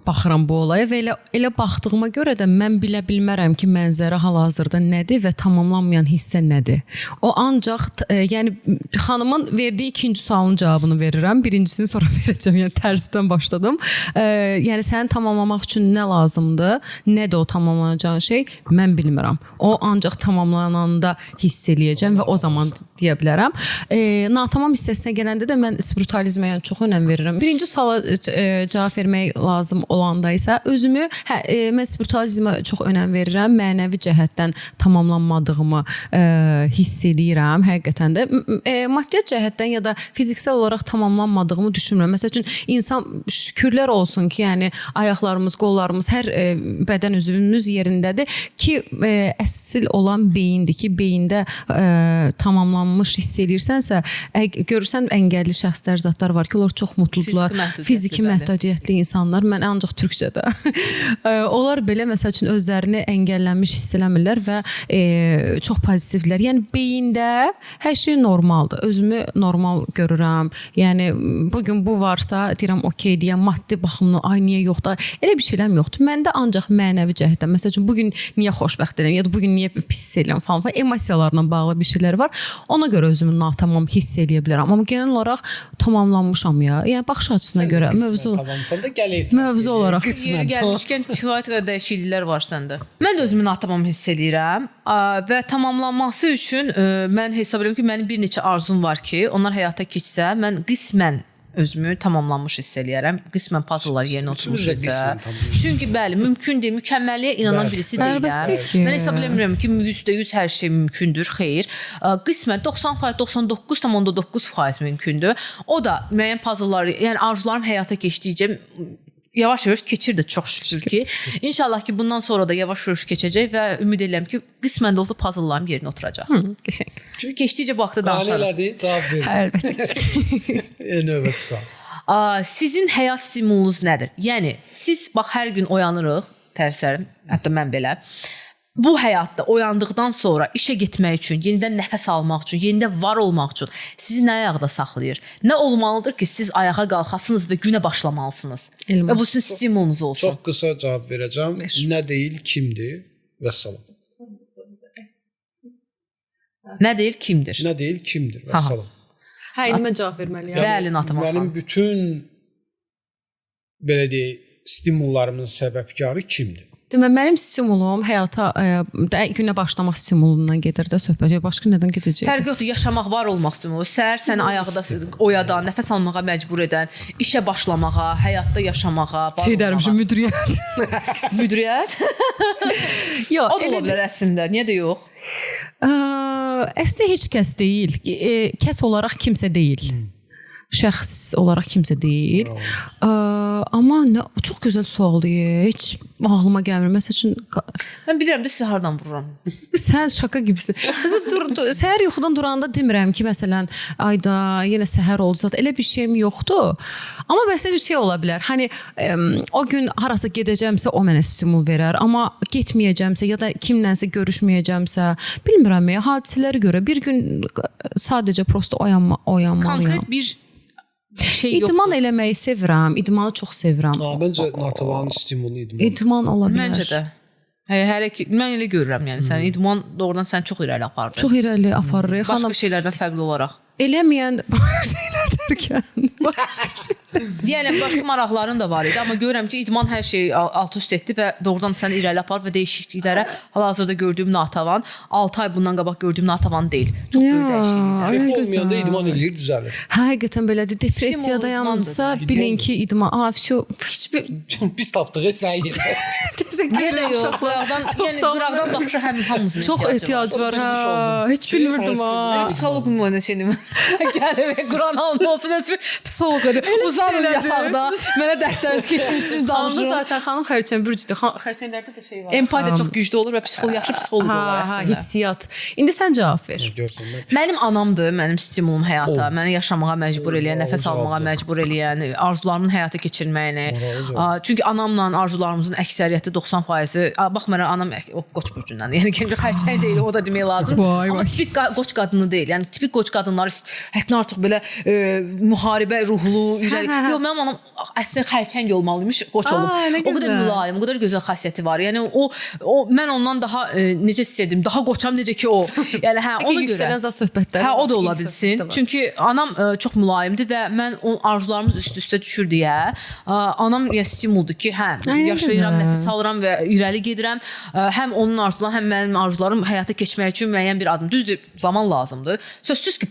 baxıram bu olaya və elə baxdığıma görə də mən bilə bilmərəm ki, mənzərə hal-hazırda nədir və tamamlanmayan hissə nədir. O ancaq yəni xanımın verdiyi ikinci sualın cavabını verirəm. Birincisini sonra verəcəm. Yəni tərsindən başladım. Yəni səni tamamlamaq üçün nə lazımdır? Nədir o tamamlanacağın şey? Mən bilmirəm. O ancaq tamamlananda hiss eləyəcəm və o zaman deyə bilərəm. Natamam hissəsinə gələndə də mən spiritualizmə yəni çox önəm verirəm. Birinci suala cavab vermək lazım lazım olanda isə özümü mən spiritualizmə çox önəm verirəm. Mənəvi cəhətdən tamamlanmadığımı hiss edirəm həqiqətən də. Maddiyyat cəhətdən ya da fiziksel olaraq tamamlanmadığımı düşünmürəm. Məsəl üçün insan şükürlər olsun ki, yəni ayaqlarımız, qollarımız, hər bədən üzvümüz yerindədir ki, əsl olan beyindir ki, beyində tamamlanmış hiss edirsənsə, görürsən əngəlli şəxslər, zatlar var ki, onlar çox mutludular. Fiziki məhdudiyyətli insanlar, mən ancaq türkcədə. Onlar belə məsəl üçün özlərini əngəllənmiş hiss eləmirlər və çox pozitivdirlər. Yəni beyində hər şey normaldır. Özümü normal görürəm. Yəni bugün bu varsa, deyirəm okey deyəm, maddi baxımdan ay niyə yoxdur? Elə bir şeyləm yoxdur. Məndə ancaq mənəvi cəhətdən, məsəl üçün bugün niyə xoşbəxt edirəm ya da bugün niyə pis edirəm falan, emosiyalarla bağlı bir şeylər var. Ona görə özümü natamam hiss edə bilərəm. Amma genel olaraq tamamlanmışam ya. Yəni baxış açısına görə mövzu tamamsan da gəl mövzu olaraq Yeri gəlmişkən kifayət qədər dəyişikliklər var səndə. Mən də özümü natamam hiss edirəm və tamamlanması üçün mən hesab edirəm ki, mənim bir neçə arzum var ki, onlar həyata keçsə, mən qismən özümü tamamlanmış hiss eləyərəm. Qismən puzzlelar yerinə oturmuşsa. Çünki bəli, mümkündür. Mükəmməlliyə inanan birisi deyiləm. Mən hesab eləmirəm ki, %100 hər şey mümkündür. Xeyr. Qismən 90%, 99,9% mümkündür. O da müəyyən puzzlelar, yəni arzularım həyata keçdikcə yavaş-yavaş keçir də çox şükür ki. İnşallah ki, bundan sonra da yavaş-yavaş keçəcək və ümid edirəm ki, qismən də olsa puzzlelarım yerinə oturacaq. Keçdikcə bu haqda danışarıq. Elədi, cavab verin. Əlbəttə. Növbəti sual. Sizin həyat stimulunuz nədir? Yəni, siz bax, hər gün oyanırıq, tərsərim, hətta mən belə. Bu həyatda oyandıqdan sonra işə getmək üçün, yenidən nəfəs almaq üçün, yenidən var olmaq üçün sizi nə ayaqda saxlayır? Nə olmalıdır ki, siz ayağa qalxasınız və günə başlamalısınız? Və bu sizin stimulunuz olsun. Çox qısa cavab verəcəm. Nə deyil, kimdir? Vəssalam. Nə deyil, kimdir? Nə deyil, kimdir? Vəssalam. Hə, indi mən cavab verməliyəm. Bəli, Natamam xanım. Mənim bütün belə deyək, stimullarımın səbəbkarı kimdir? Deməli, mənim stimulum həyata günə başlamaq stimulundan gedir də söhbət. Başqa nədən gedəcək? Fərqi yoxdur, yaşamaq, var olmaq stimulu. Səhər səni ayaqda oyadan, nəfəs almağa məcbur edən, işə başlamağa, həyatda yaşamağa, var olmağa. Müdiriyyət. Müdiriyyət? Yox, o da ola bilər əslində. Niyə də yox? Əslində heç kəs deyil. Kəs olaraq kimsə deyil. Şəxs olaraq kimsə deyil. Amma çox gözəl sualdır. Heç ağlıma gəlmir. Məsəl üçün mən bilirəm də siz hardan vururam. Sən şaka gibisin. Səhər yuxudan duranda demirəm ki, məsələn, ayda yenə səhər oldu zat. Elə bir şeyim yoxdur. Amma məsələn şey ola bilər. Hani o gün harasa gedəcəmsə o mənə stimul verər. Amma getməyəcəmsə ya da kimlənsə görüşməyəcəmsə, bilmirəm ya, hadisələrə görə bir gün sadəcə prosta oyanmalıyam. Konkret bir şey yoxdur. İdman eləməyi sevirəm. İdmanı çox sevirəm. Məncə Natavanın stimulu idman. İdman ola bilər. Məncə də. Hələ ki, mən elə görürəm, yəni sən idman doğrudan sən çox irəli apardın. Çox irəli aparır. Başqa şeylərdən fərqli olaraq. Eləməyən başqa şeylər dərkən başqa şey. Yəni başqa maraqların da var idi, amma görürəm ki, idman hər şeyi alt-üst etdi və doğrudan səni irəli aparır və dəyişikliklərə hal-hazırda gördüyüm Natavan 6 ay bundan qabaq gördüyüm Natavan deyil. Çox böyük dəyişikliklər. Keyif olmayanda idman eləyir, düzəlir. Həqiqətən belədir. Depressiyadayamsa bilin ki, idman, heç bir pis tapdığı sən yer. Təşəkkür edirəm uşaqlardan. Yəni qıraqdan baxışa hamımızın çox ehtiyac var. Heç bilmirdim ha. Psixoloq mu şeyini gəlmə Quran almasın psixoloq uzanın yataqda. Mənə dərsiniz keçmişsiniz danışın. Zaten xanım xərçəng bürcüdür. Xərçənglərdə də şey var. Empatiya çox güclü olur və psixoloq yaxşı psixoloq olar əslində. Hissiyat. İndi sən cavab ver. Mənim anamdır, mənim stimulum həyata, məni yaşamağa məcbur eləyən, nəfəs almağa məcbur eləyən, arzularımın həyata keçirməyini. Çünki anamla arzularımızın əksəriyyəti 90%, baxmayaraq anam o Qoç burcundan. Yəni ki, xərçəng deyil, o da demək lazım. Amma tipik Qoç qadını deyil. Yəni tipik Qoç qadınları həkdən artıq belə müharibə ruhlu, ürək. Yox, mənim anam əslində xərçəng olmalıymış, Qoç olub. O qədər mülayim, o qədər gözəl xasiyyəti var. Yəni mən ondan daha necə hiss edim, daha qoçam necə ki o. Yəni hə, ona görə. Hə, o da ola bilsin. Çünki anam çox mülayimdir və mən o arzularımız üst-üstə düşür deyə anam stimuldur ki, hə, yaşayıram, nəfəs alıram və irəli gedirəm. Həm onun arzuları, həm mənim arzularım həyata keçmək üçün müəyyən bir adım. Düzdür, zaman lazımdır. Sözsüz ki,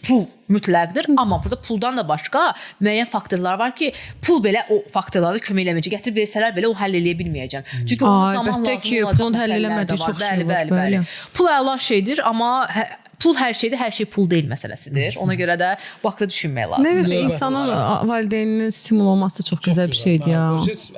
mütləqdir. Amma burada puldan da başqa müəyyən faktorlar var ki, pul belə o faktorlara kömək eləməyəcək. Gətirib versələr belə o həll eləyə bilməyəcəm. Çünki onun zaman əlbəttə lazım ki, olacaq pulun həll məsələlər də eləmədiyi var. çox şey var, Bəli. bəli. Pul əla şeydir, amma pul hər şeydir, hər şey pul deyil məsələsidir. Ona görə də bu haqda düşünmək Nə lazımdır. bileyim, insanın valideyninin stimul olması çox gözəl bir şeydir ya.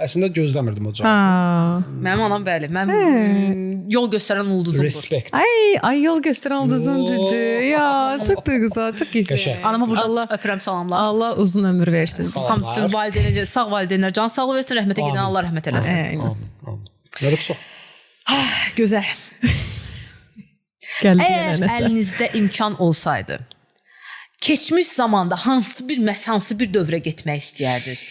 Əslində gözləmirdim o cavabı. Ha. Mənim anam bəli, mənim yol göstərən ulduzumdur. Respect. Ay yol göstərən ulduzum dedi. Ya, çox duygusal, çox Qəşəng. gözəl. Anama burada Allah öpürəm, salamlar. Allah uzun ömür versin. Tam bütün valideynlər, sağ valideynlər can sağlığı versin, rəhmətə gedən Allah rəhmət eləsin. Amin. Yarıqsa. Gözəl. Gəldi Əgər yenə nəsə. əlinizdə imkan olsaydı, keçmiş zamanda hansı bir dövrə getmək istəyərdiniz?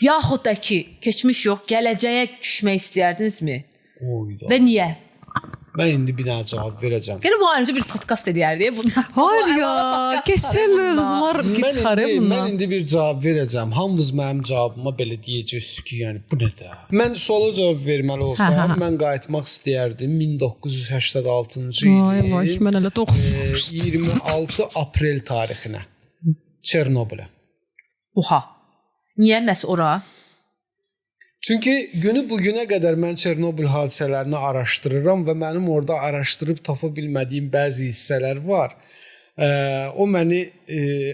Yaxud da ki, keçmiş yox, gələcəyə düşmək istəyərdinizmi? Oyda. Və niyə? Mən indi bir dənə cavab verəcəm. Yəni bu ayrıca bir podkast edərdik. Hayır ya, keçən mövzular çıxarıb Mən bundan. indi bir cavab verəcəm. Hamınız mənim cavabıma belə deyəcəksiniz ki, yəni bu nədir? Mən suala cavab verməli olsam, mən qayıtmaq istəyərdim 1986-cı Vay, ilin mən elə doğulmuşdum. 26 aprel tarixinə. Çernobilə. Oha. Niyə məhz ora? Çünki günü bugünə qədər mən Çernobil hadisələrini araşdırıram və mənim orada araşdırıb tapa bilmədiyim bəzi hissələr var. O məni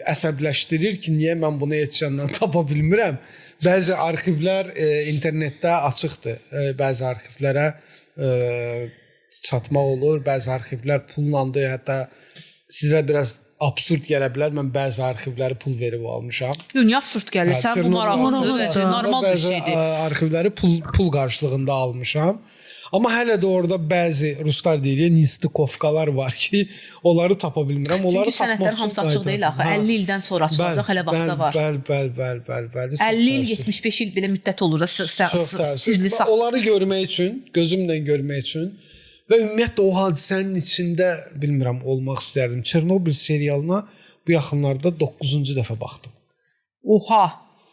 əsəbləşdirir ki, niyə mən bunu yetişəndən tapa bilmirəm. Bəzi arxivlər internetdə açıqdır. Bəzi arxivlərə çatmaq olur, bəzi arxivlər pullandır, hətta sizə biraz absurd gələ bilər. Mən bəzi arxivləri pul verib almışam. Dünya absurd gəlir. Sən bu maraqlıdır, normal bir şeydir. Arxivləri pul qarşılığında almışam. Amma hələ də orada bəzi ruslar deyir, nistikovkalar var ki, onları tapa bilmirəm. Onları Çünki sənədlər hamısı açıq deyil axı. 50 ildən sonra açılacaq, hələ vaxtda var. Bəli. 50 il, 75 il belə müddət olur da sirli saxla. Onları görmək üçün, gözümlə görmək üçün və ümumiyyətlə o hadisənin içində bilmirəm olmaq istərdim. Çernobil serialına bu yaxınlarda 9-cu dəfə baxdım. Oha.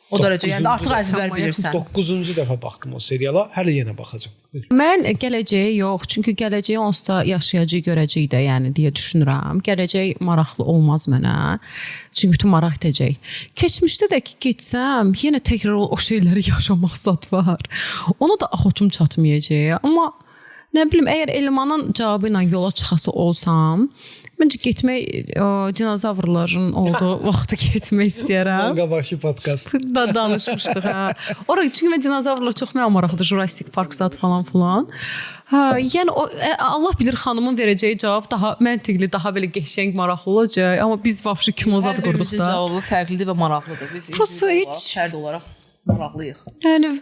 O dərəcə, yəni artıq əzbər bilirsən. 9-cu dəfə baxdım o seriala, hələ yenə baxacağam. Mən gələcəyi yox, çünki gələcəyi onsuz da yaşayacağıq, görəcəyik də, yəni deyə düşünürəm. Gələcək maraqlı olmaz mənə. Çünki bütün maraq itəcək. Keçmişdə də ki getsəm, yenə təkrar o şeyləri yaşamaq zad var. Ona da axotum çatmayacaq. Amma nə bilim, əgər Elmanın cavabı ilə yola çıxası olsam, məncə getmək dinozavrların olduğu vaxtı getmək istəyirəm. Qabaqki podkastda danışmışdıq, hə. Ora çünki mən dinozavrlar çox mənə maraqlıdır, Jurassic Park zad falan. Hə, yəni Allah bilir xanımın verəcəyi cavab daha məntiqli, daha belə qəşəng, maraqlı olacaq. Amma biz vəbşi kino zad qurduq da. Hər birimizin cavabı fərqlidir və maraqlıdır. Biz fərd olaraq maraqlıyıq. Yəni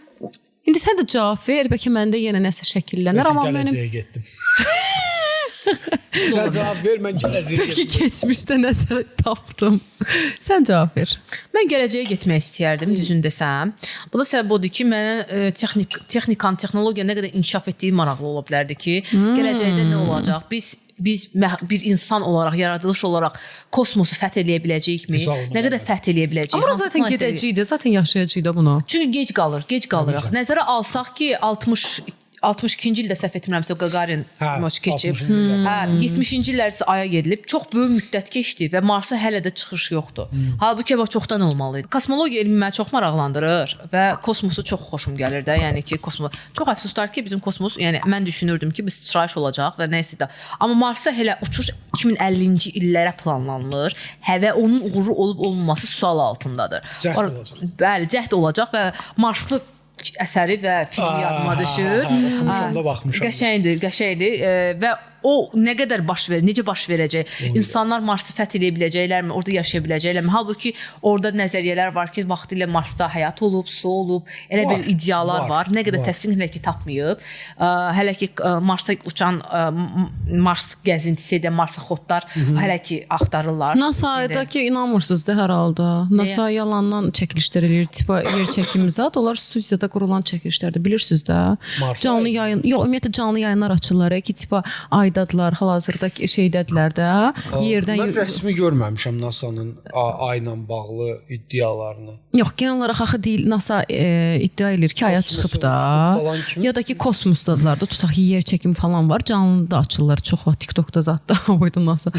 indi sən də cavab ver, bəlkə məndə yenə nəsə şəkillənər, amma mənim gələcəyə getdim. Sən cavab ver, mən gələcəyə bəlkə keçmişdə nəsə tapdım. Sən cavab ver. Mən gələcəyə getmək istəyərdim, düzün desəm. Bu da səbəb odur ki, mənə texnikanın, texnologiya nə qədər inkişaf etdiyi maraqlı ola bilərdi ki, gələcəkdə nə olacaq? Biz bir insan olaraq, yaradılış olaraq kosmosu fəth eləyə biləcəyikmi? Nə qədər fəth eləyə biləcəyik? Amma zaten gedəcəyik də, zaten yaşayacağıq da bunu. Çünki gec qalırıq. Nəzərə alsaq ki, 62-ci ildə səhv etmirəmsə Qaqarin keçib. 70-ci illər isə Aya gedilib. Çox böyük müddət keçdi və Marsa hələ də çıxış yoxdur. Halbuki çoxdan olmalı idi. Kosmologiya elmi məni çox maraqlandırır və kosmosu çox xoşum gəlir də. Yəni ki, kosmos çox əfsuslar ki, bizim kosmos, yəni mən düşünürdüm ki, biz sıçrayış olacaq və nəysə də. Amma Marsa hələ uçuş 2050-ci illərə planlanılır. Və onun uğurlu olub-olmaması sual altındadır. Cəhd olacaq. Bəli, cəhd olacaq və Marslı əsəri və filmi yadıma düşür. Baxmışam. Qəşəngdir və o nə qədər necə baş verəcək? İnsanlar Marsı fəth edə biləcəklərmi? Orada yaşaya biləcəklərmi? Halbuki orada nəzəriyyələr var ki, vaxtilə Marsda həyat olub, su olub, elə bir ideyalar var. Nə qədər təsdiq hələ ki tapmayıb. Hələ ki Marsa uçan Mars gəzintisi edən marsaxodlar hələ ki axtarırlar. NASA-da ki inanmırsınız da hər halda. NASA yalandan çəkilişlər eləyir, tipa yer çəkimi zad. Onlar studiyada qurulan çəkilişlərdir, bilirsiniz də. Canlı yayın, ümumiyyətlə canlı yayınlar açırlar ki, tipa ayda aydadılar, hal-hazırda şeydədilər də. Yerdən Mən rəsmi görməmişəm NASA-nın ay ilə bağlı iddialarını. Yox, genel olaraq axı deyil, NASA iddia edir ki, aya çıxıb da. Ya da ki, kosmosdadılar da, tutaq ki, yer çəkimi falan var. Canlı da açırlar çox vaxt TikTokda zətdə. Oydu NASA.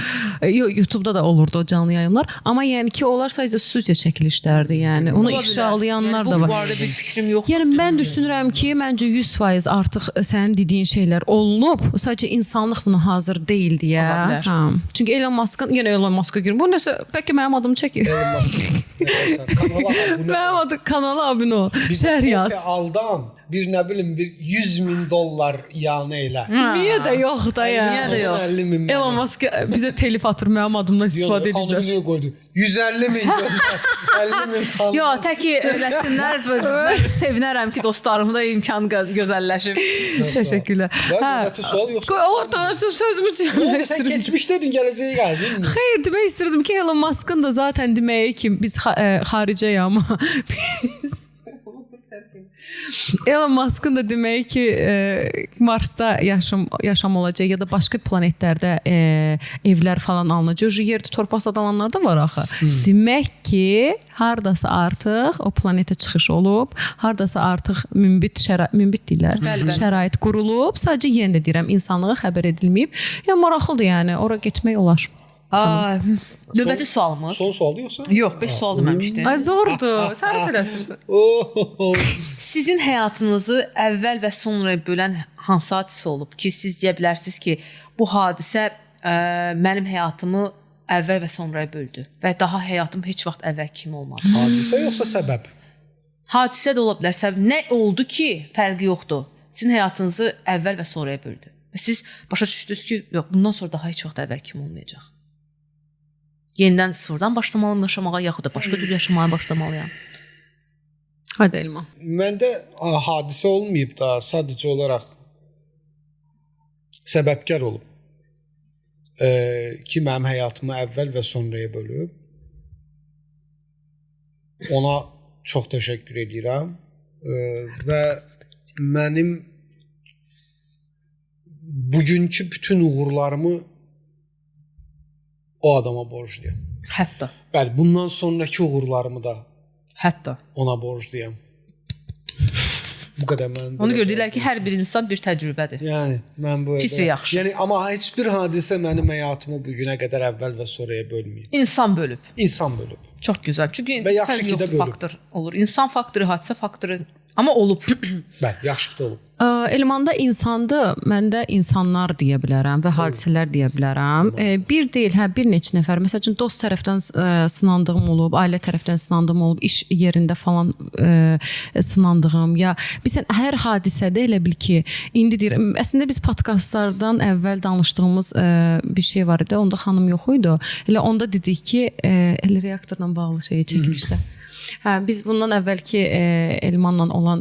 YouTube'da da olurdu o canlı yayımlar. Amma yəni ki, onlar sadəcə studiya çəkilişlərdi. Yəni onu ifşalayanlar da var. Bu barədə bir fikrim yoxdur. Yəni mən düşünürəm ki, məncə 100% artıq sənin dediyin şeylər olunub. Sadəcə insanlıq buna hazır deyil deyə. Hə. Çünki Elon Musk'ın, yenə Elon Musk'a girin. Bu nəsə, bəlkə mənim adımı çəkir. Elon Musk. Mənim adım kanala abunə ol. Şərh yaz. Aldan bir nə bilim bir 100.000 dollar iyanə elə. Niyə də yox da ya? Niyə də yox? 50.000. Elon Musk bizə telif atır, mənim adımdan istifadə edirlər. Niyə qoydu? 150.000 dollar. 50.000 xanım. Yox, təki eləsinlər. Mən sevinərəm ki, dostlarımda imkan gözəlləşib. Təşəkkürlər. Hə. Sual yoxsa? Qoy olur danışım sözümü Sən cəmləşdirim. keçmiş dedin, gələcəyə gəldin. Xeyr, demək istirdim ki, Elon Musk'ın da zaten deməyi ki, biz xaricəyik amma Elon Musk'ın da deməyi ki, Marsda yaşam olacaq ya da başqa planetlərdə evlər falan alınacaq. Yerdə torpaq satılanlar da var axı. Demək ki, hardasa artıq o planetə çıxış olub, hardasa artıq münbit deyirlər, şərait qurulub. Sadəcə yenə də deyirəm, insanlığa xəbər edilməyib. Ya maraqlıdır yəni, ora getmək olar. Növbəti sualımız. Son sualdı yoxsa? Yox, 5 sual deməmişdim. Ay zordur. Sən tələsirsən. Sizin həyatınızı əvvəl və sonra bölən hansı hadisə olub ki, siz deyə bilərsiniz ki, bu hadisə mənim həyatımı əvvəl və sonraya böldü və daha həyatım heç vaxt əvvəl kimi olmadı. Hadisə yoxsa səbəb? Hadisə də ola bilər. Səbəb nə oldu ki, fərqi yoxdur. Sizin həyatınızı əvvəl və sonraya böldü. Və siz başa düşdünüz ki, yox, bundan sonra daha heç vaxt əvvəl kimi olmayacaq. Yenidən sıfırdan başlamalıyım yaşamağa, yaxud da başqa cür yaşamaya başlamalıyam. Hadi Elman. Məndə hadisə olmayıb da, sadəcə olaraq səbəbkar olub. Ki, mənim həyatımı əvvəl və sonraya bölüb. Ona çox təşəkkür edirəm. Və mənim bugünkü bütün uğurlarımı o adama borcluyam. Hətta. Bəli, bundan sonraki uğurlarımı da ona borcluyam. Bu qədər mən. Onu gördülər ki, hər bir insan bir təcrübədir. Yəni mən bu pis və yaxşı. Yəni amma heç bir hadisə mənim həyatımı bu günə qədər əvvəl və sonraya bölməyib. İnsan bölüb. İnsan bölüb. Çox gözəl. Çünki yaxşı ki də bölüb. Faktor olur. İnsan faktoru, hadisə faktoru, amma olub. Bəli, yaxşı ki də olub. Elmanda insandır, məndə insanlar deyə bilərəm və hadisələr deyə bilərəm. Bir deyil, bir neçə nəfər. Məsəl üçün dost tərəfdən sınandığım olub, ailə tərəfdən sınandığım olub, iş yerində falan sınandığım ya bilsən hər hadisədə elə bil ki, indi deyirəm, əslində biz podkastlardan əvvəl danışdığımız bir şey var idi. Onda xanım yox idi. Elə onda dedik ki, elə reaktorla bağlı şeyi çəkilişdə. Biz bundan əvvəlki Elmanla olan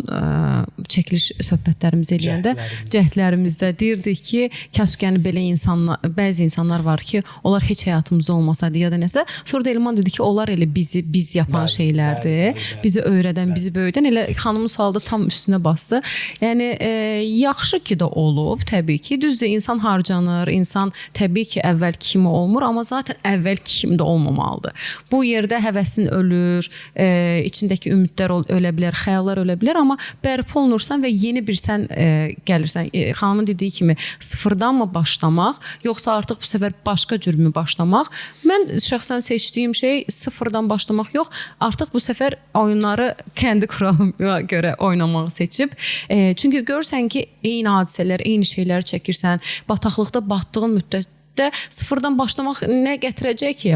çəkiliş söhbətlərimizi eləyəndə cəhdlərimizdə deyirdik ki, kəşkəni belə bəzi insanlar var ki, onlar heç həyatımızda olmasaydı ya da nəsə. Sonra da Elman dedi ki, onlar elə biz yapan şeylərdir. Bizi öyrədən, bizi böyüdən. Elə xanımın sualda tam üstünə bastı. Yəni yaxşı ki də olub, təbii ki. Düzdür, insan harcanır, insan təbii ki əvvəl kimi olmur, amma zaten əvvəl kimi də olmamalıdır. Bu yerdə həvəsin ölür, içindəki ümidlər ölə bilər, xəyallar ölə bilər, amma bərpa olunursan və yeni bir sən gəlirsən. Xanımın dediyi kimi sıfırdan mı başlamaq, yoxsa artıq bu səfər başqa cür mü başlamaq? Mən şəxsən seçdiyim şey sıfırdan başlamaq yox, artıq bu səfər oyunları kəndi kuralıma görə oynamağı seçib. Çünki görürsən ki, eyni hadisələr, eyni şeylər çəkirsən, bataqlıqda batdığın müddət sıfırdan başlamaq nə gətirəcək ki?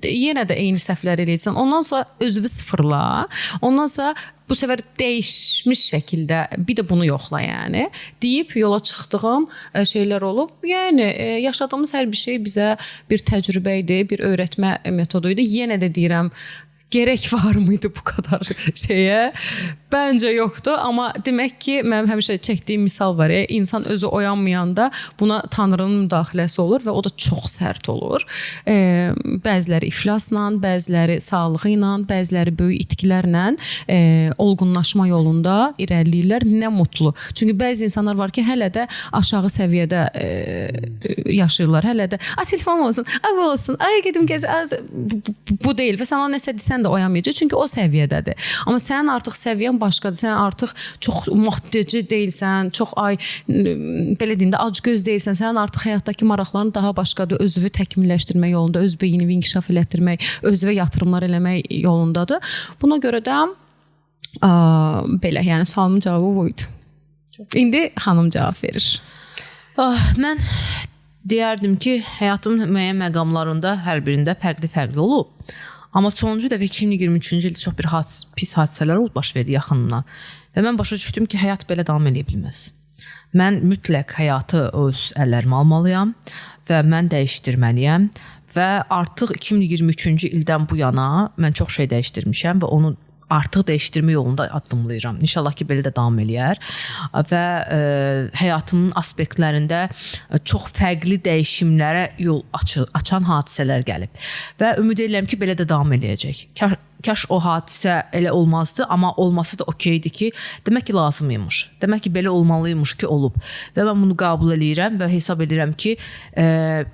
Yenə də eyni səhvlər eləyirsən. Ondan sonra özünü sıfırla. Ondan sonra bu səfər dəyişmiş şəkildə bir də bunu yoxla yəni. Deyib yola çıxdığım şeylər olub. Yəni yaşadığımız hər bir şey bizə bir təcrübə idi, bir öyrətmə metodu idi. Yenə də deyirəm, gerek var mıydı bu kadar şeyə? Bəncə yoxdur, amma demək ki, mənim həmişə çəkdiyim misal var. İnsan özü oyanmayanda buna Tanrının müdaxiləsi olur və o da çox sərt olur. Bəziləri iflasla, bəziləri sağlığı ilə, bəziləri böyük itkilərlə olğunlaşma yolunda irəliləyirlər. Nə mutlu. Çünki bəzi insanlar var ki, hələ də aşağı səviyyədə yaşayırlar. Hələ də telefon olsun, av olsun, ay gedim gəz. Bu deyil və sana nəsə desən də oyanmayacaq. Çünki o səviyyədədir. Amma sənin artıq səviyyən başqadır. Sən artıq çox maddeci deyilsən, çox belə deyim də acgöz deyilsən. Sənin artıq həyatdakı maraqların daha başqadır. Özünü təkmilləşdirmək yolunda, öz beynini inkişaf elətdirmək, özünə yatırımlar eləmək yolundadır. Buna görə də belə, yəni sualımın cavabı buydu. İndi xanım cavab verir. Mən deyərdim ki, həyatımın müəyyən məqamlarında hər birində fərqli olub. Amma sonuncu dəfə 2023-cü ildə çox bir pis hadisələr baş verdi yaxınına. Və mən başa düşdüm ki, həyat belə davam edə bilməz. Mən mütləq həyatı öz əllərimə almalıyam və mən dəyişdirməliyəm və artıq 2023-cü ildən bu yana mən çox şey dəyişdirmişəm və onu artıq dəyişdirmə yolunda addımlayıram. İnşallah ki, belə də davam eləyər və həyatımın aspektlərində çox fərqli dəyişimlərə yol açan hadisələr gəlib və ümid edirəm ki, belə də davam eləyəcək. Kaş o hadisə elə olmazdı, amma olması da okeydir ki, demək ki, lazım imiş. Demək ki, belə olmalıymış ki, olub. Və mən bunu qəbul edirəm və hesab edirəm ki,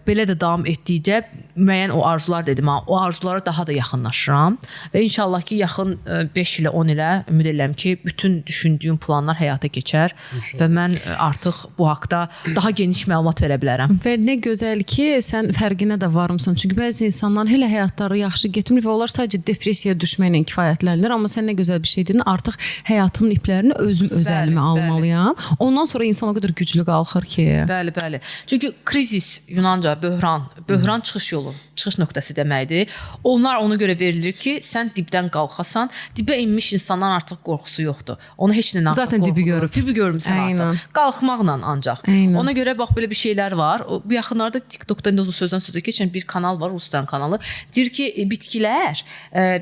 belə də davam etdikcə müəyyən o arzular dedim, o arzulara daha da yaxınlaşıram və inşallah ki, yaxın 5 ilə 10 ilə ümid edirəm ki, bütün düşündüyüm planlar həyata keçər və mən artıq bu haqda daha geniş məlumat verə bilərəm. Və nə gözəl ki, sən fərqinə də varmısan. Çünki bəzi insanların elə həyatları yaxşı getmir və onlar sadəcə depressiyaya düşməklə kifayətlənirlər. Amma sən nə gözəl bir şey dedin, artıq həyatımın iplərini özüm öz əlimə almalıyam. Ondan sonra insan o qədər güclü qalxır ki. Bəli. Çünki krizis, Yunanca böhran çıxış yolu, çıxış nöqtəsi deməkdir. Onlar ona görə verilir ki, sən dibdən qalxasan, dibə inmiş insandan artıq qorxusu yoxdur. Onu heç nə artıq zaten dibi görüb. Dibi görmüsən artıq. Qalxmaqla ancaq. Aynen. Ona görə bax belə bir şeylər var. Bu yaxınlarda TikTokda sözdən sözə keçən bir kanal var, Ruslan kanalı. Deyir ki, bitkilər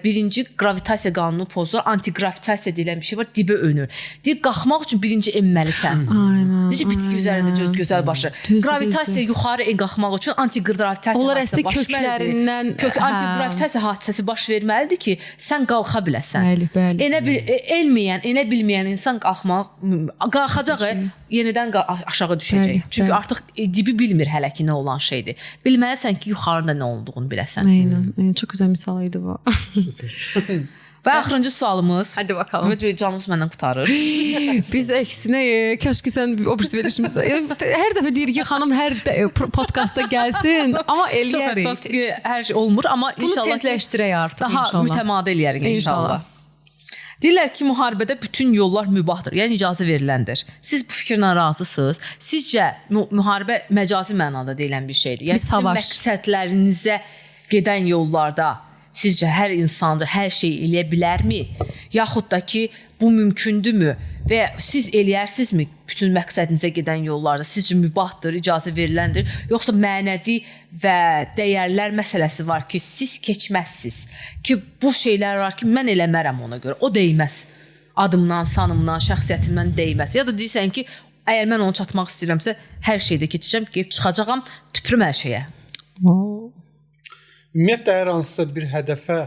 birinci gravitasiya qanunu pozur, antigravitasiya deyilən bir şey var, dibə önür. Deyir, qalxmaq üçün birinci enməlisən. Necə bitki üzərində gözəl başı. Gravitasiya yuxarı qalxmaq üçün antigravitasiya onlar əslində köklərindən antigravitasiya hadisəsi baş verməlidir ki, sən qalxa biləsən. Bəli. Enə bilməyən insan qalxacaq, yenidən aşağı düşəcək. Çünki artıq dibi bilmir hələ ki, nə olan şeydir. Bilməlisən ki, yuxarıda nə olduğunu biləsən. Aynen. Çox gözəl misal idi bu. Və axırıncı sualımız. Hadi bakalım. Canımız məndən qurtarır. Biz əksinə, kaş ki sən o birisi verilişimizdə. Hər dəfə deyir ki, xanım hər podkastda gəlsin, amma eləyərik. Çox əsas ki, hər şey olmur, amma inşallah bunu tezləşdirək artıq daha mütəmadi eləyərik inşallah. Deyirlər ki, müharibədə bütün yollar mübahdır, yəni icazə veriləndir. Siz bu fikirlə razısınız? Sizcə müharibə məcazi mənada deyilən bir şeydir? Yəni sizin məqsədlərinizə gedən yollarda sizcə hər insanca hər şey eləyə bilərmi? Yaxud da ki, bu mümkündürmü? Və siz eləyərsinizmi bütün məqsədinizə gedən yollarda? Sizcə mübahdır, icazə veriləndir? Yoxsa mənəvi və dəyərlər məsələsi var ki, siz keçməzsiniz? Ki, bu şeylər var ki, mən eləmərəm ona görə. O deyməz. Adımdan, sanımdan, şəxsiyyətimdən deyməz. Ya da deyirsən ki, əgər mən onu çatmaq istəyirəmsə, hər şeydə keçəcəm, gəlib çıxacağam, tüpürüm hər şeyə. Ümumiyyətlə, hər hansısa bir hədəfə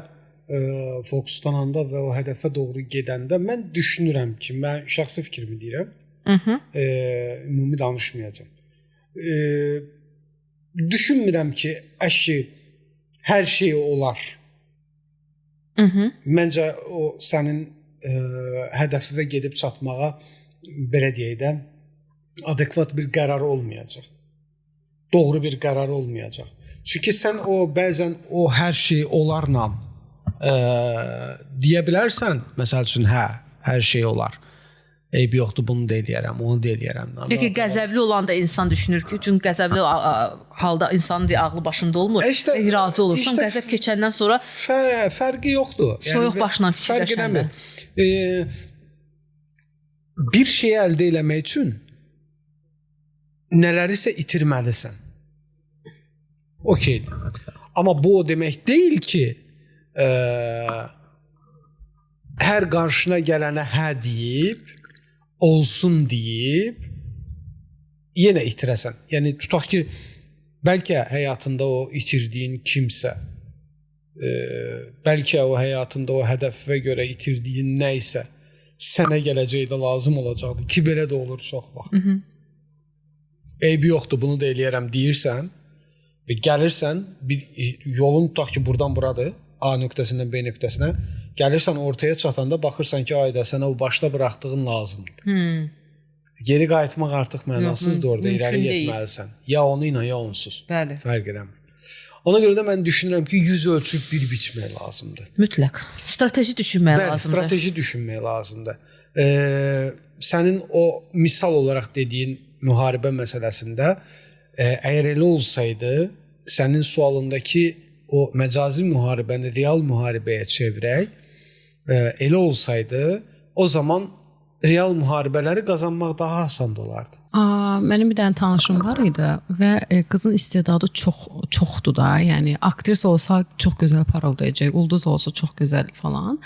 fokuslananda və o hədəfə doğru gedəndə mən düşünürəm ki, mən şəxsi fikrimi deyirəm, ümumi danışmayacağam. Düşünmürəm ki, hər şey olar. Məncə, o sənin hədəfə gedib çatmağa, belə deyək də, adekvat bir qərar olmayacaq. Doğru bir qərar olmayacaq. Çünki sən bəzən o hər şey olarla deyə bilərsən, məsəl üçün, hər şey olar. Eyb yoxdur, bunu da eləyərəm, onu da eləyərəm. Peki qəzəbli olanda insan düşünür ki, çünki qəzəbli halda insanın ağlı başında olmur. Razı olursan, qəzəb keçəndən sonra fərqi yoxdur. Soyuq başla fikirləşəndə. Bir şeyi əldə eləmək üçün nələrisə itirməlisən. Okey. Amma bu o demək deyil ki, hər qarşına gələnə hə deyib, olsun deyib, yenə itirəsən. Yəni tutaq ki, bəlkə həyatında o itirdiyin kimsə, bəlkə o həyatında o hədəfə görə itirdiyin nə isə sənə gələcəkdə lazım olacaqdı ki, belə də olur çox vaxt. Eybi yoxdur, bunu da eləyərəm deyirsən və gəlirsən, bir yolun tutaq ki, buradan buradır, A nöqtəsindən B nöqtəsinə, gəlirsən ortaya çatanda baxırsan ki, ayda sənə o başda buraxdığın lazımdır. Geri qayıtmaq artıq mənasızdır orada, irəli getməlisən. Ya onu ilə, ya onsuz. Bəli. Fərq eləmir. Ona görə də mən düşünürəm ki, 100 ölçüb bir biçmək lazımdır. Mütləq. Strateji düşünmək Bəli, lazımdır. strateji düşünmək lazımdır. Sənin o misal olaraq dediyin müharibə məsələsində əgər elə olsaydı, sənin sualındakı o məcazi müharibəni real müharibəyə çevirək, elə olsaydı, o zaman real müharibələri qazanmaq daha asan olardı. Mənim bir dənə tanışım var idi və qızın istedadı çoxdur da. Yəni aktrisa olsa çox gözəl parıldayacaq, ulduz olsa çox gözəl falan.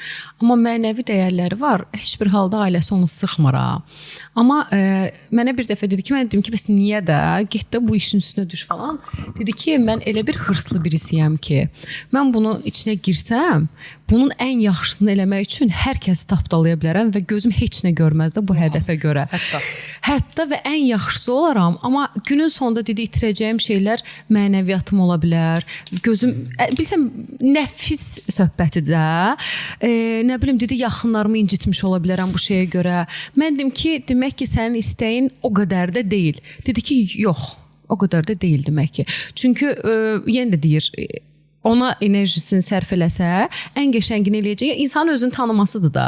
Amma mənəvi dəyərləri var. Heç bir halda ailəsi onu sıxmır. Amma mənə bir dəfə dedi ki, mən dedim ki, bəs niyə də get də bu işin üstünə düş falan. Dedi ki, mən elə bir hırslı birisiyəm ki, mən bunun içinə girsəm, bunun ən yaxşısını eləmək üçün hər kəsi tapdalaya bilərəm və gözüm heç nə görməz də bu hədəfə görə. Hətta və ən yaxşısı olaram, amma günün sonunda dedi itirəcəyim şeylər mənəviyyatım ola bilər. Gözüm bilsəm nəfis söhbətidir də. Nə bilim dedi yaxınlarımı incitmiş ola bilərəm bu şeyə görə. Mən dedim ki, demək ki sənin istəyin o qədər də deyil. Dedi ki, yox, o qədər də deyil demək ki. Çünki yenə də deyir ona enerjisini sərf eləsə, ən qəşəngini eləyəcək. İnsanın özünü tanımasıdır da.